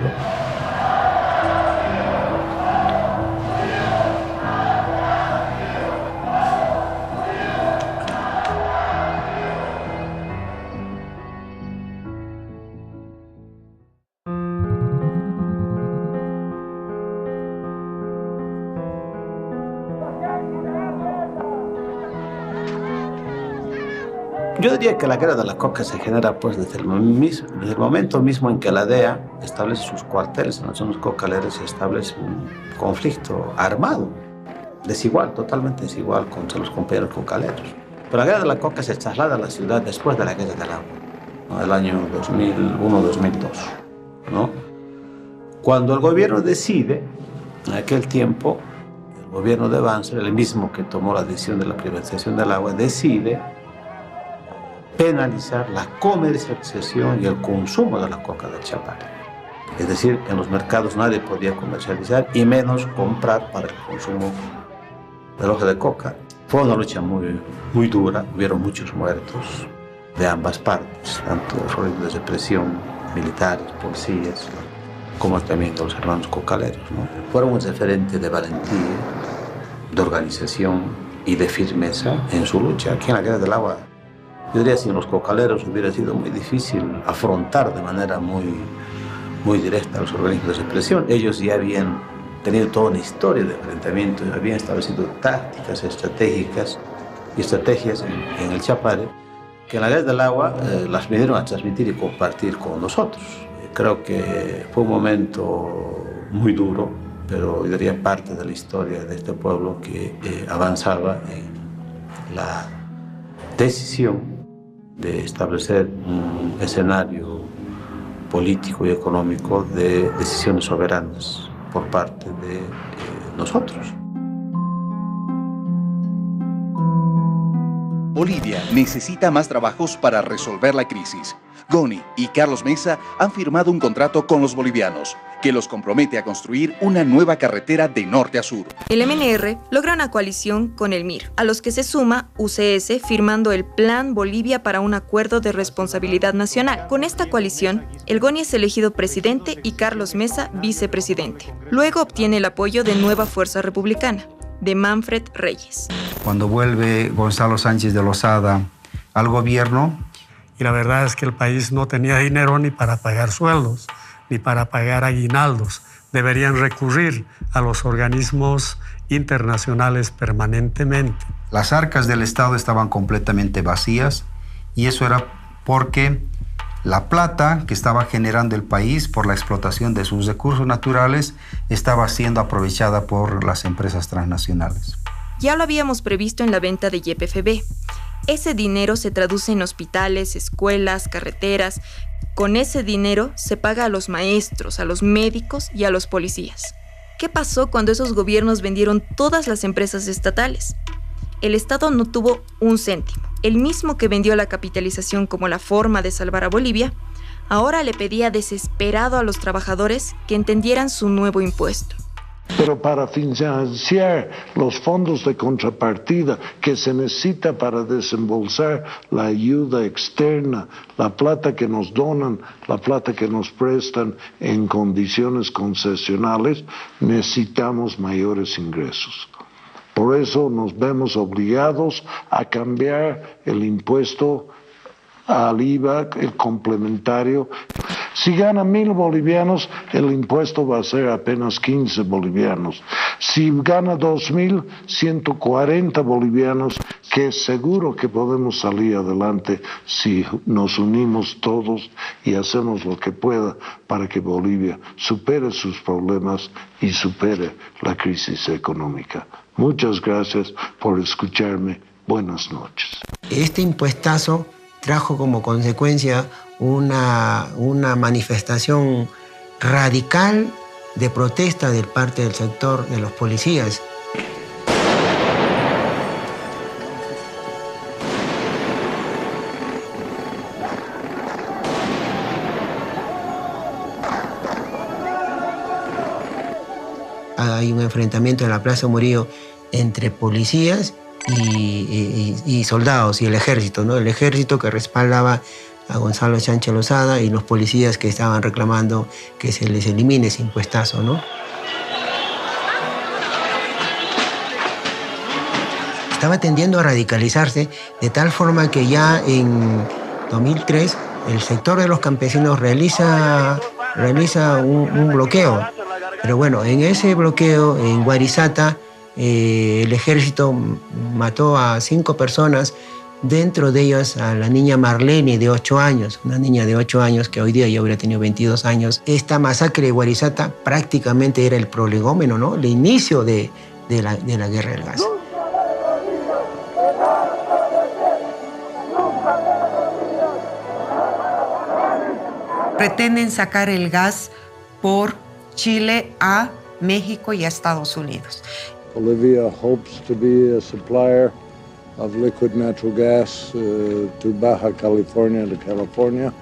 yo diría que la guerra de la coca se genera pues desde el momento mismo en que la DEA establece sus cuarteles en las zonas cocaleras y establece un conflicto armado, desigual, totalmente desigual contra los compañeros cocaleros. Pero la guerra de la coca se traslada a la ciudad después de la guerra del agua, ¿no? El año 2001-2002. ¿no? Cuando el gobierno decide, en aquel tiempo, el gobierno de Banzer, el mismo que tomó la decisión de la privatización del agua, decide penalizar la comercialización y el consumo de la coca del Chapare. Es decir, en los mercados nadie podía comercializar y menos comprar para el consumo de la hoja de coca. Fue una lucha muy dura, hubieron muchos muertos de ambas partes, tanto de los de represión, militares, policías, como también de los hermanos cocaleros, ¿no? Fueron un referente de valentía, de organización y de firmeza en su lucha. Aquí en la Guerra del Agua, yo diría, sin los cocaleros hubiera sido muy difícil afrontar de manera muy directa a los organismos de represión. Ellos ya habían tenido toda una historia de enfrentamiento, habían establecido tácticas estratégicas y estrategias en el Chapare, que en la Guerra del Agua las vinieron a transmitir y compartir con nosotros. Creo que fue un momento muy duro, pero yo diría parte de la historia de este pueblo que avanzaba en la decisión de establecer un escenario político y económico de decisiones soberanas por parte de nosotros. Bolivia necesita más trabajos para resolver la crisis. Goni y Carlos Mesa han firmado un contrato con los bolivianos que los compromete a construir una nueva carretera de norte a sur. El MNR logra una coalición con el MIR, a los que se suma UCS firmando el Plan Bolivia para un acuerdo de responsabilidad nacional. Con esta coalición, el Goni es elegido presidente y Carlos Mesa vicepresidente. Luego obtiene el apoyo de Nueva Fuerza Republicana, de Manfred Reyes. Cuando vuelve Gonzalo Sánchez de Lozada al gobierno, y la verdad es que el país no tenía dinero ni para pagar sueldos, ni para pagar aguinaldos. Deberían recurrir a los organismos internacionales permanentemente. Las arcas del Estado estaban completamente vacías y eso era porque la plata que estaba generando el país por la explotación de sus recursos naturales estaba siendo aprovechada por las empresas transnacionales. Ya lo habíamos previsto en la venta de YPFB. Ese dinero se traduce en hospitales, escuelas, carreteras. Con ese dinero se paga a los maestros, a los médicos y a los policías. ¿Qué pasó cuando esos gobiernos vendieron todas las empresas estatales? El Estado no tuvo un céntimo. El mismo que vendió la capitalización como la forma de salvar a Bolivia, ahora le pedía desesperado a los trabajadores que entendieran su nuevo impuesto. Pero para financiar los fondos de contrapartida que se necesita para desembolsar la ayuda externa, la plata que nos donan, la plata que nos prestan en condiciones concesionales, necesitamos mayores ingresos. Por eso nos vemos obligados a cambiar el impuesto al IVA, el complementario. Si gana 1,000 bolivianos, el impuesto va a ser apenas 15 bolivianos. Si gana 2,000, 140 bolivianos, que es seguro que podemos salir adelante si nos unimos todos y hacemos lo que pueda para que Bolivia supere sus problemas y supere la crisis económica. Muchas gracias por escucharme. Buenas noches. Este impuestazo trajo como consecuencia una manifestación radical de protesta de parte del sector de los policías. Hay un enfrentamiento en la Plaza Murillo entre policías y soldados y el ejército, ¿no? El ejército que respaldaba a Gonzalo Sánchez Lozada y los policías que estaban reclamando que se les elimine ese impuestazo, ¿no? Estaba tendiendo a radicalizarse de tal forma que ya en 2003 el sector de los campesinos realiza un bloqueo. Pero bueno, en ese bloqueo en Guarizata el ejército mató a 5 personas, dentro de ellas a la niña Marlene de 8 años, una niña de 8 años que hoy día ya hubiera tenido 22 años. Esta masacre de Guarizata prácticamente era el prolegómeno, ¿no? El inicio de la guerra del gas. pretenden sacar el gas por Chile a México y a Estados Unidos. Bolivia hopes to be a supplier of liquid natural gas to Baja California, to California.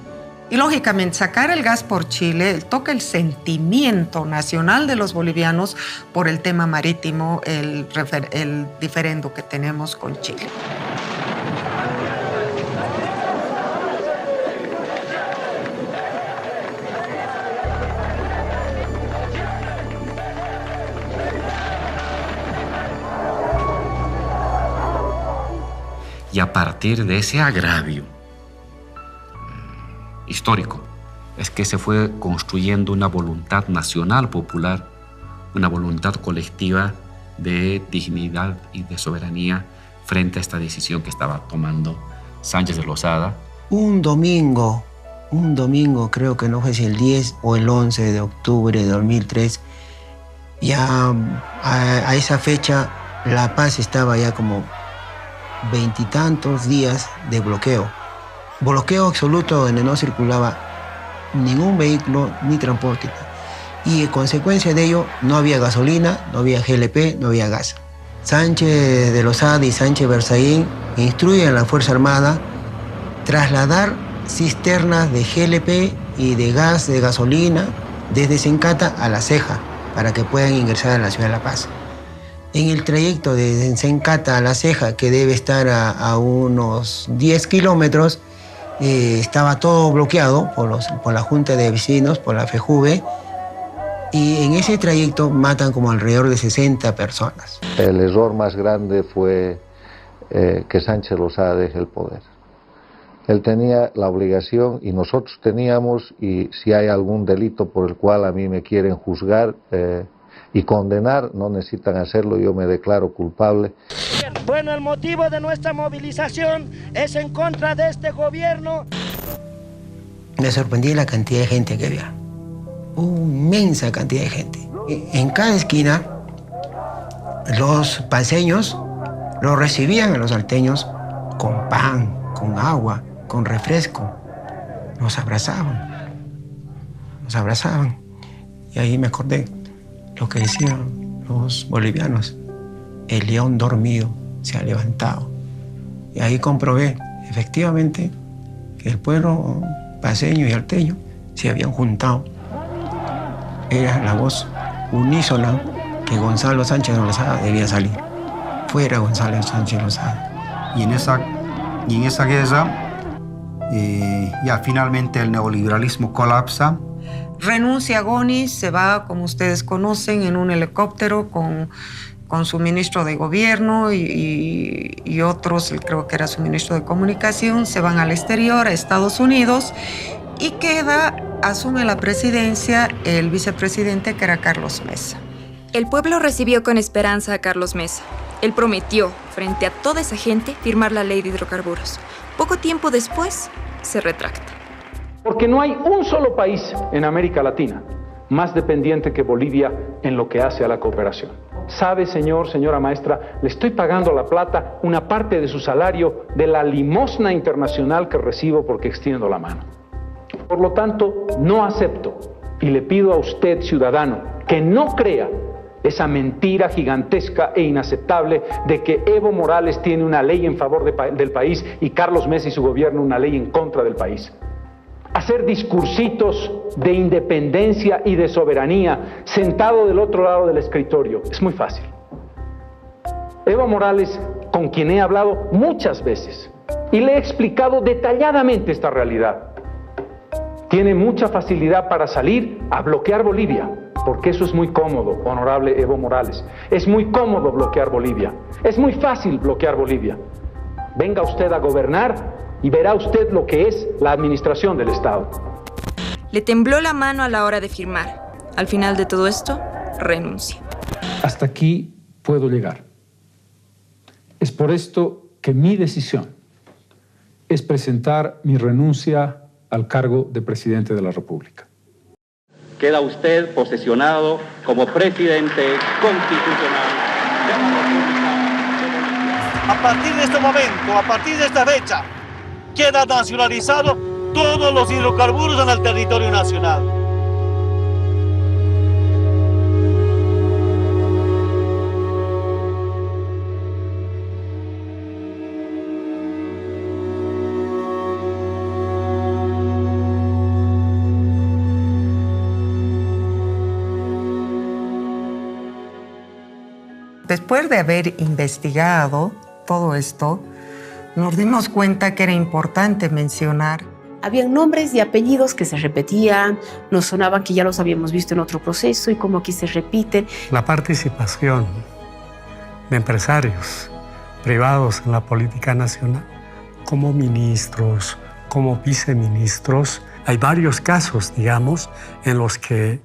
Y lógicamente sacar el gas por Chile toca el sentimiento nacional de los bolivianos por el tema marítimo, el diferendo que tenemos con Chile. Y a partir de ese agravio histórico es que se fue construyendo una voluntad nacional popular, una voluntad colectiva de dignidad y de soberanía frente a esta decisión que estaba tomando Sánchez de Lozada. Un domingo, creo que no fue si el 10 o el 11 de octubre de 2003, ya a esa fecha La Paz estaba ya como 20 y tantos días de bloqueo. Bloqueo absoluto donde no circulaba ningún vehículo ni transporte. Y en consecuencia de ello no había gasolina, no había GLP, no había gas. Sánchez de Lozada y Sánchez Berzaín instruyen a la Fuerza Armada trasladar cisternas de GLP y de gas, de gasolina, desde Sencata a La Ceja, para que puedan ingresar a la ciudad de La Paz. En el trayecto de Sencata a La Ceja, que debe estar a unos 10 kilómetros, estaba todo bloqueado por la Junta de Vecinos, por la FEJUVE, y en ese trayecto matan como alrededor de 60 personas. El error más grande fue que Sánchez Lozada deje el poder. Él tenía la obligación y nosotros teníamos, y si hay algún delito por el cual a mí me quieren juzgar y condenar, no necesitan hacerlo, yo me declaro culpable. Bueno, el motivo de nuestra movilización es en contra de este gobierno. Me sorprendí la cantidad de gente que había. Una inmensa cantidad de gente. En cada esquina, los paseños los recibían a los salteños con pan, con agua, con refresco. Nos abrazaban. Y ahí me acordé lo que decían los bolivianos. El león dormido se ha levantado. Y ahí comprobé, efectivamente, que el pueblo paceño y alteño se habían juntado. Era la voz unísona que Gonzalo Sánchez Lozada debía salir. Fuera Gonzalo Sánchez Lozada. Y en esa guerra, ya finalmente el neoliberalismo colapsa. Renuncia Goni, se va, como ustedes conocen, en un helicóptero con su ministro de gobierno y otros, creo que era su ministro de comunicación, se van al exterior, a Estados Unidos, y asume la presidencia el vicepresidente, que era Carlos Mesa. El pueblo recibió con esperanza a Carlos Mesa. Él prometió, frente a toda esa gente, firmar la ley de hidrocarburos. Poco tiempo después, se retracta. Porque no hay un solo país en América Latina más dependiente que Bolivia en lo que hace a la cooperación. Sabe, señora maestra, le estoy pagando a La Plata una parte de su salario de la limosna internacional que recibo porque extiendo la mano. Por lo tanto, no acepto y le pido a usted, ciudadano, que no crea esa mentira gigantesca e inaceptable de que Evo Morales tiene una ley en favor del país y Carlos Mesa y su gobierno una ley en contra del país. Hacer discursitos de independencia y de soberanía sentado del otro lado del escritorio es muy fácil. Evo Morales, con quien he hablado muchas veces y le he explicado detalladamente esta realidad, tiene mucha facilidad para salir a bloquear Bolivia, porque eso es muy cómodo, honorable Evo Morales. Es muy cómodo bloquear Bolivia. Es muy fácil bloquear Bolivia. Venga usted a gobernar y verá usted lo que es la administración del Estado. Le tembló la mano a la hora de firmar. Al final de todo esto, renuncia. Hasta aquí puedo llegar. Es por esto que mi decisión es presentar mi renuncia al cargo de presidente de la República. Queda usted posesionado como presidente constitucional de la República de Bolivia. A partir de este momento, a partir de esta fecha, queda nacionalizado todos los hidrocarburos en el territorio nacional. Después de haber investigado todo esto, nos dimos cuenta que era importante mencionar. Habían nombres y apellidos que se repetían, nos sonaban que ya los habíamos visto en otro proceso y como aquí se repiten. La participación de empresarios privados en la política nacional, como ministros, como viceministros. Hay varios casos, digamos, en los que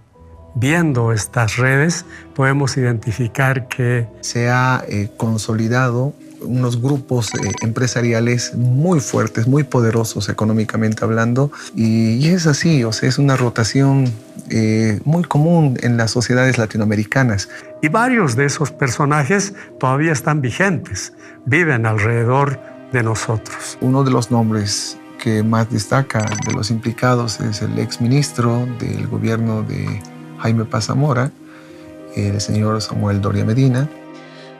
viendo estas redes podemos identificar que se ha consolidado unos grupos empresariales muy fuertes, muy poderosos económicamente hablando, y es así, o sea, es una rotación muy común en las sociedades latinoamericanas. Y varios de esos personajes todavía están vigentes, viven alrededor de nosotros. Uno de los nombres que más destaca de los implicados es el exministro del gobierno de Jaime Paz Zamora, el señor Samuel Doria Medina.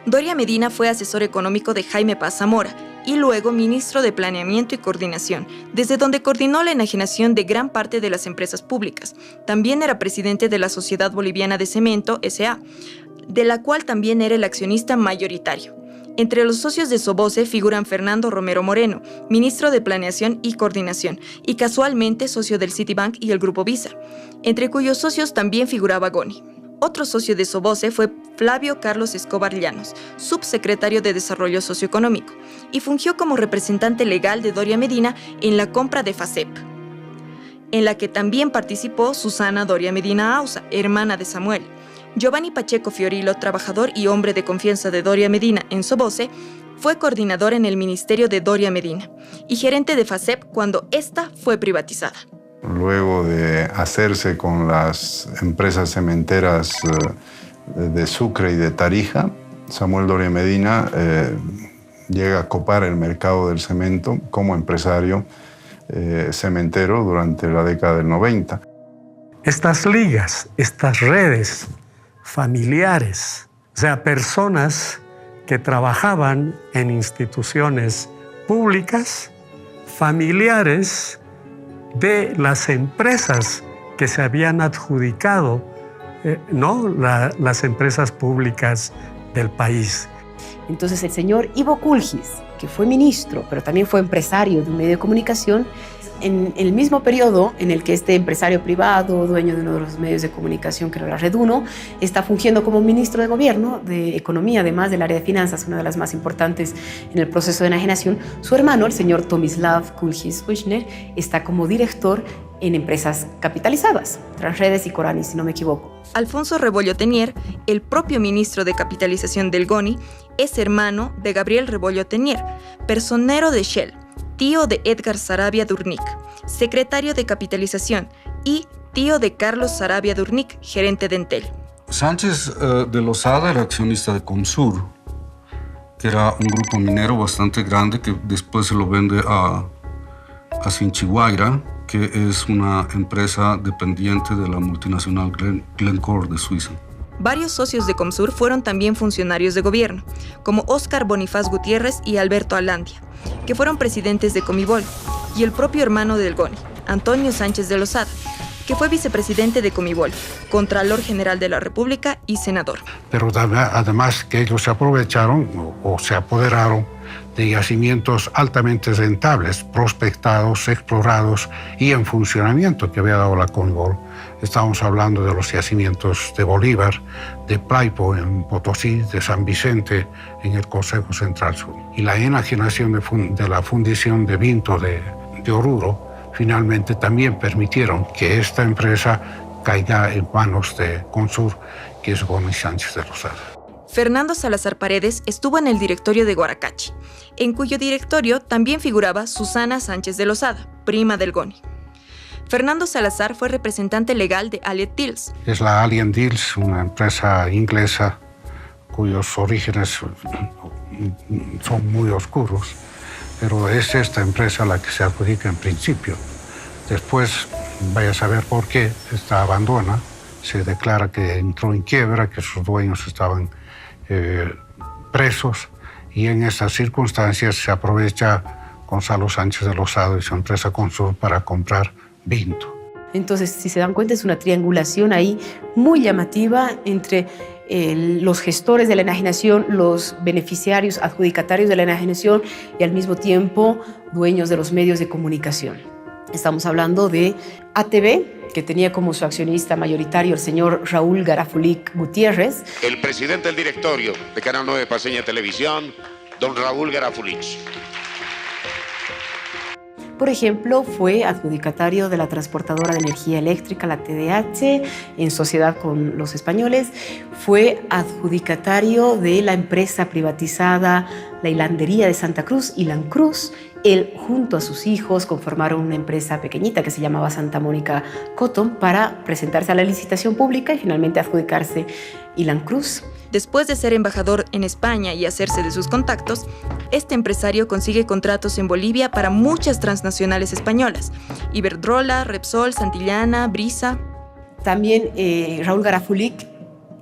Doria Medina fue asesor económico de Jaime Paz Zamora y luego ministro de Planeamiento y Coordinación, desde donde coordinó la enajenación de gran parte de las empresas públicas. También era presidente de la Sociedad Boliviana de Cemento, S.A., de la cual también era el accionista mayoritario. Entre los socios de Soboce figuran Fernando Romero Moreno, ministro de Planeación y Coordinación, y casualmente socio del Citibank y el Grupo Visa, entre cuyos socios también figuraba Goni. Otro socio de Soboce fue Flavio Carlos Escobar Llanos, subsecretario de Desarrollo Socioeconómico, y fungió como representante legal de Doria Medina en la compra de FACEP, en la que también participó Susana Doria Medina Ausa, hermana de Samuel. Giovanni Pacheco Fiorilo, trabajador y hombre de confianza de Doria Medina en Soboce, fue coordinador en el ministerio de Doria Medina y gerente de FACEP cuando ésta fue privatizada. Luego de hacerse con las empresas cementeras de Sucre y de Tarija, Samuel Doria Medina llega a copar el mercado del cemento como empresario cementero durante la década del 90. Estas ligas, estas redes familiares, o sea, personas que trabajaban en instituciones públicas, familiares de las empresas que se habían adjudicado, las empresas públicas del país. Entonces el señor Ivo Kulgis, que fue ministro, pero también fue empresario de un medio de comunicación, en el mismo periodo en el que este empresario privado, dueño de uno de los medios de comunicación, que era la Red 1, está fungiendo como ministro de Gobierno de Economía, además del área de finanzas, una de las más importantes en el proceso de enajenación. Su hermano, el señor Tomislav Kulgis-Wichner, está como director en empresas capitalizadas, Transredes y Corani, si no me equivoco. Alfonso Rebollo Tenier, el propio ministro de Capitalización del GONI, es hermano de Gabriel Rebollo Tenier, personero de Shell, tío de Edgar Sarabia Durnic, secretario de Capitalización, y tío de Carlos Sarabia Durnic, gerente de Entel. Sánchez de Lozada era accionista de Comsur, que era un grupo minero bastante grande que después se lo vende a Sinchihuayra, que es una empresa dependiente de la multinacional Glencore de Suiza. Varios socios de Comsur fueron también funcionarios de gobierno, como Óscar Bonifaz Gutiérrez y Alberto Alandia, que fueron presidentes de Comibol, y el propio hermano del GONI, Antonio Sánchez de Lozada, que fue vicepresidente de Comibol, Contralor General de la República y senador. Pero además que ellos se aprovecharon o se apoderaron de yacimientos altamente rentables, prospectados, explorados y en funcionamiento que había dado la Comibol. Estamos hablando de los yacimientos de Bolívar, de Plaipo en Potosí, de San Vicente en el Consejo Central Sur. Y la enajenación de la fundición de Vinto de Oruro finalmente también permitieron que esta empresa caiga en manos de Comsur, que es Goni Sánchez de Lozada. Fernando Salazar Paredes estuvo en el directorio de Guaracachi, en cuyo directorio también figuraba Susana Sánchez de Lozada, prima del GONI. Fernando Salazar fue representante legal de Allied Deals. Es la Allied Deals, una empresa inglesa cuyos orígenes son muy oscuros, pero es esta empresa la que se adjudica en principio Después, vaya a saber por qué, esta abandona, se declara que entró en quiebra, que sus dueños estaban presos, y en esas circunstancias se aprovecha Gonzalo Sánchez de Losada y su empresa Consur para comprar Vinto. Entonces, si se dan cuenta, es una triangulación ahí muy llamativa entre los gestores de la enajenación, los beneficiarios, adjudicatarios de la enajenación y al mismo tiempo dueños de los medios de comunicación. Estamos hablando de ATV, que tenía como su accionista mayoritario el señor Raúl Garafulic Gutiérrez. El presidente del directorio de Canal 9 Paceña Televisión, don Raúl Garafulic. Por ejemplo, fue adjudicatario de la transportadora de energía eléctrica, la TDH, en sociedad con los españoles. Fue adjudicatario de la empresa privatizada, la hilandería de Santa Cruz, Hilancruz. Él, junto a sus hijos, conformaron una empresa pequeñita que se llamaba Santa Mónica Cotton para presentarse a la licitación pública y finalmente adjudicarse Hilancruz. Después de ser embajador en España y hacerse de sus contactos, este empresario consigue contratos en Bolivia para muchas transnacionales españolas: Iberdrola, Repsol, Santillana, Brisa. También Raúl Garafulic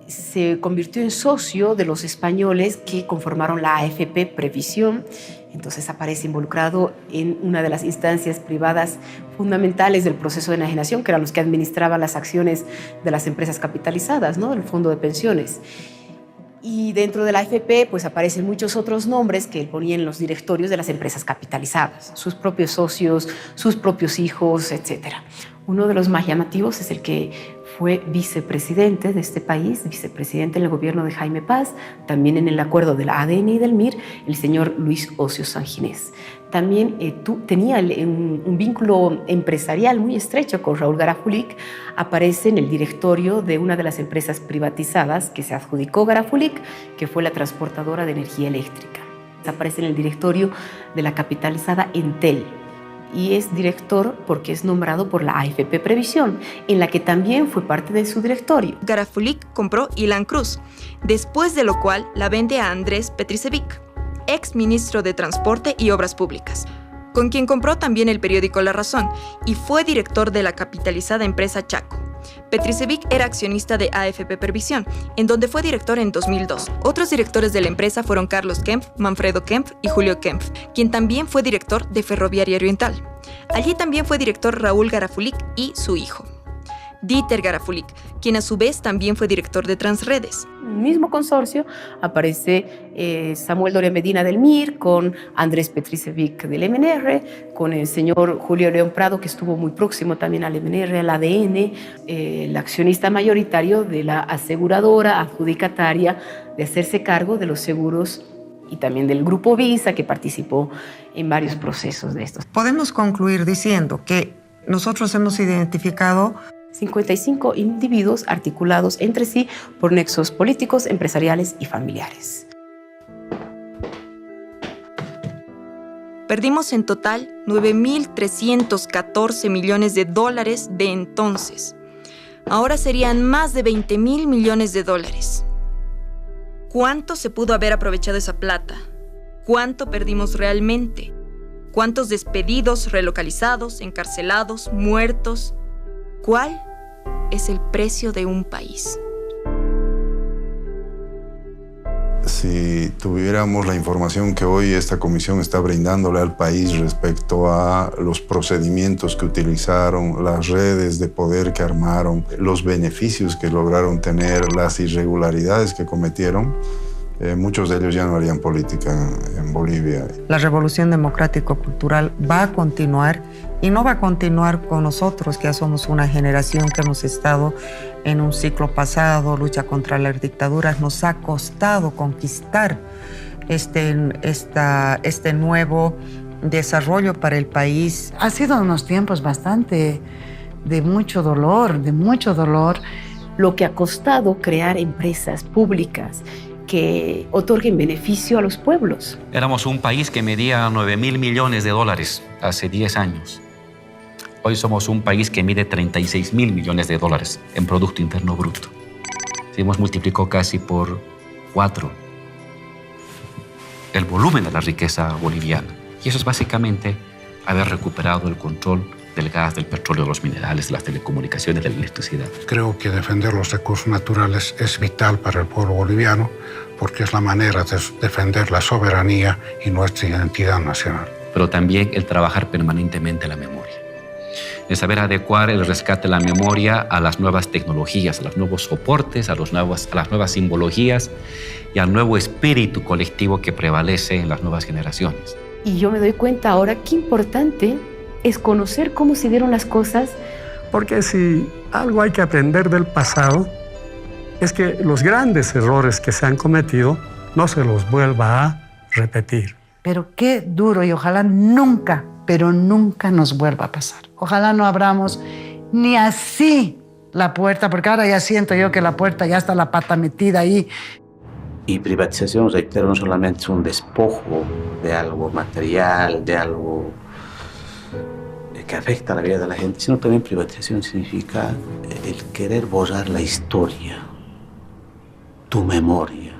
se convirtió en socio de los españoles que conformaron la AFP Previsión. Entonces aparece involucrado en una de las instancias privadas fundamentales del proceso de enajenación, que eran los que administraban las acciones de las empresas capitalizadas, ¿no? El fondo de pensiones. Y dentro de la AFP pues aparecen muchos otros nombres que él ponía en los directorios de las empresas capitalizadas, sus propios socios, sus propios hijos, etc. Uno de los más llamativos es el que fue vicepresidente de este país, vicepresidente en el gobierno de Jaime Paz, también en el acuerdo de la ADN y del MIR, el señor Luis Ocio Sanginés. También tenía un vínculo empresarial muy estrecho con Raúl Garafulic. Aparece en el directorio de una de las empresas privatizadas que se adjudicó Garafulic, que fue la transportadora de energía eléctrica. Aparece en el directorio de la capitalizada Entel y es director porque es nombrado por la AFP Previsión, en la que también fue parte de su directorio. Garafulic compró Hilancruz, después de lo cual la vende a Andrés Petricevic, ex ministro de Transporte y Obras Públicas, con quien compró también el periódico La Razón y fue director de la capitalizada empresa Chaco. Petricevic era accionista de AFP Previsión, en donde fue director en 2002. Otros directores de la empresa fueron Carlos Kempf, Manfredo Kempf y Julio Kempf, quien también fue director de Ferroviaria Oriental. Allí también fue director Raúl Garafulic y su hijo, Dieter Garafulic, quien a su vez también fue director de Transredes. En el mismo consorcio aparece Samuel Doria Medina del MIR, con Andrés Petricevic del MNR, con el señor Julio León Prado, que estuvo muy próximo también al MNR, al ADN, el accionista mayoritario de la aseguradora adjudicataria de hacerse cargo de los seguros y también del Grupo Visa, que participó en varios procesos de estos. Podemos concluir diciendo que nosotros hemos identificado 55 individuos articulados entre sí por nexos políticos, empresariales y familiares. Perdimos en total 9.314 millones de dólares de entonces. Ahora serían más de 20.000 millones de dólares. ¿Cuánto se pudo haber aprovechado esa plata? ¿Cuánto perdimos realmente? ¿Cuántos despedidos, relocalizados, encarcelados, muertos? ¿Cuál es el precio de un país? Si tuviéramos la información que hoy esta comisión está brindándole al país respecto a los procedimientos que utilizaron, las redes de poder que armaron, los beneficios que lograron tener, las irregularidades que cometieron, muchos de ellos ya no harían política en Bolivia. La revolución democrático-cultural va a continuar y no va a continuar con nosotros, que ya somos una generación que hemos estado en un ciclo pasado, lucha contra las dictaduras. Nos ha costado conquistar este nuevo desarrollo para el país. Ha sido unos tiempos bastante de mucho dolor, Lo que ha costado crear empresas públicas que otorguen beneficio a los pueblos. Éramos un país que medía 9.000 millones de dólares hace 10 años. Hoy somos un país que mide 36.000 millones de dólares en Producto Interno Bruto. Hemos multiplicado casi por 4 el volumen de la riqueza boliviana. Y eso es básicamente haber recuperado el control del gas, del petróleo, de los minerales, de las telecomunicaciones, de la electricidad. Creo que defender los recursos naturales es vital para el pueblo boliviano porque es la manera de defender la soberanía y nuestra identidad nacional. Pero también el trabajar permanentemente la memoria. El saber adecuar el rescate de la memoria a las nuevas tecnologías, a los nuevos soportes, a las nuevas simbologías y al nuevo espíritu colectivo que prevalece en las nuevas generaciones. Y yo me doy cuenta ahora qué importante es conocer cómo se dieron las cosas. Porque si algo hay que aprender del pasado, es que los grandes errores que se han cometido no se los vuelva a repetir. Pero qué duro y ojalá nunca, pero nunca nos vuelva a pasar. Ojalá no abramos ni así la puerta, porque ahora ya siento yo que la puerta ya está la pata metida ahí. Y privatización, reitero, no solamente es un despojo de algo material, de algo que afecta a la vida de la gente, sino también privatización significa el querer borrar la historia, tu memoria.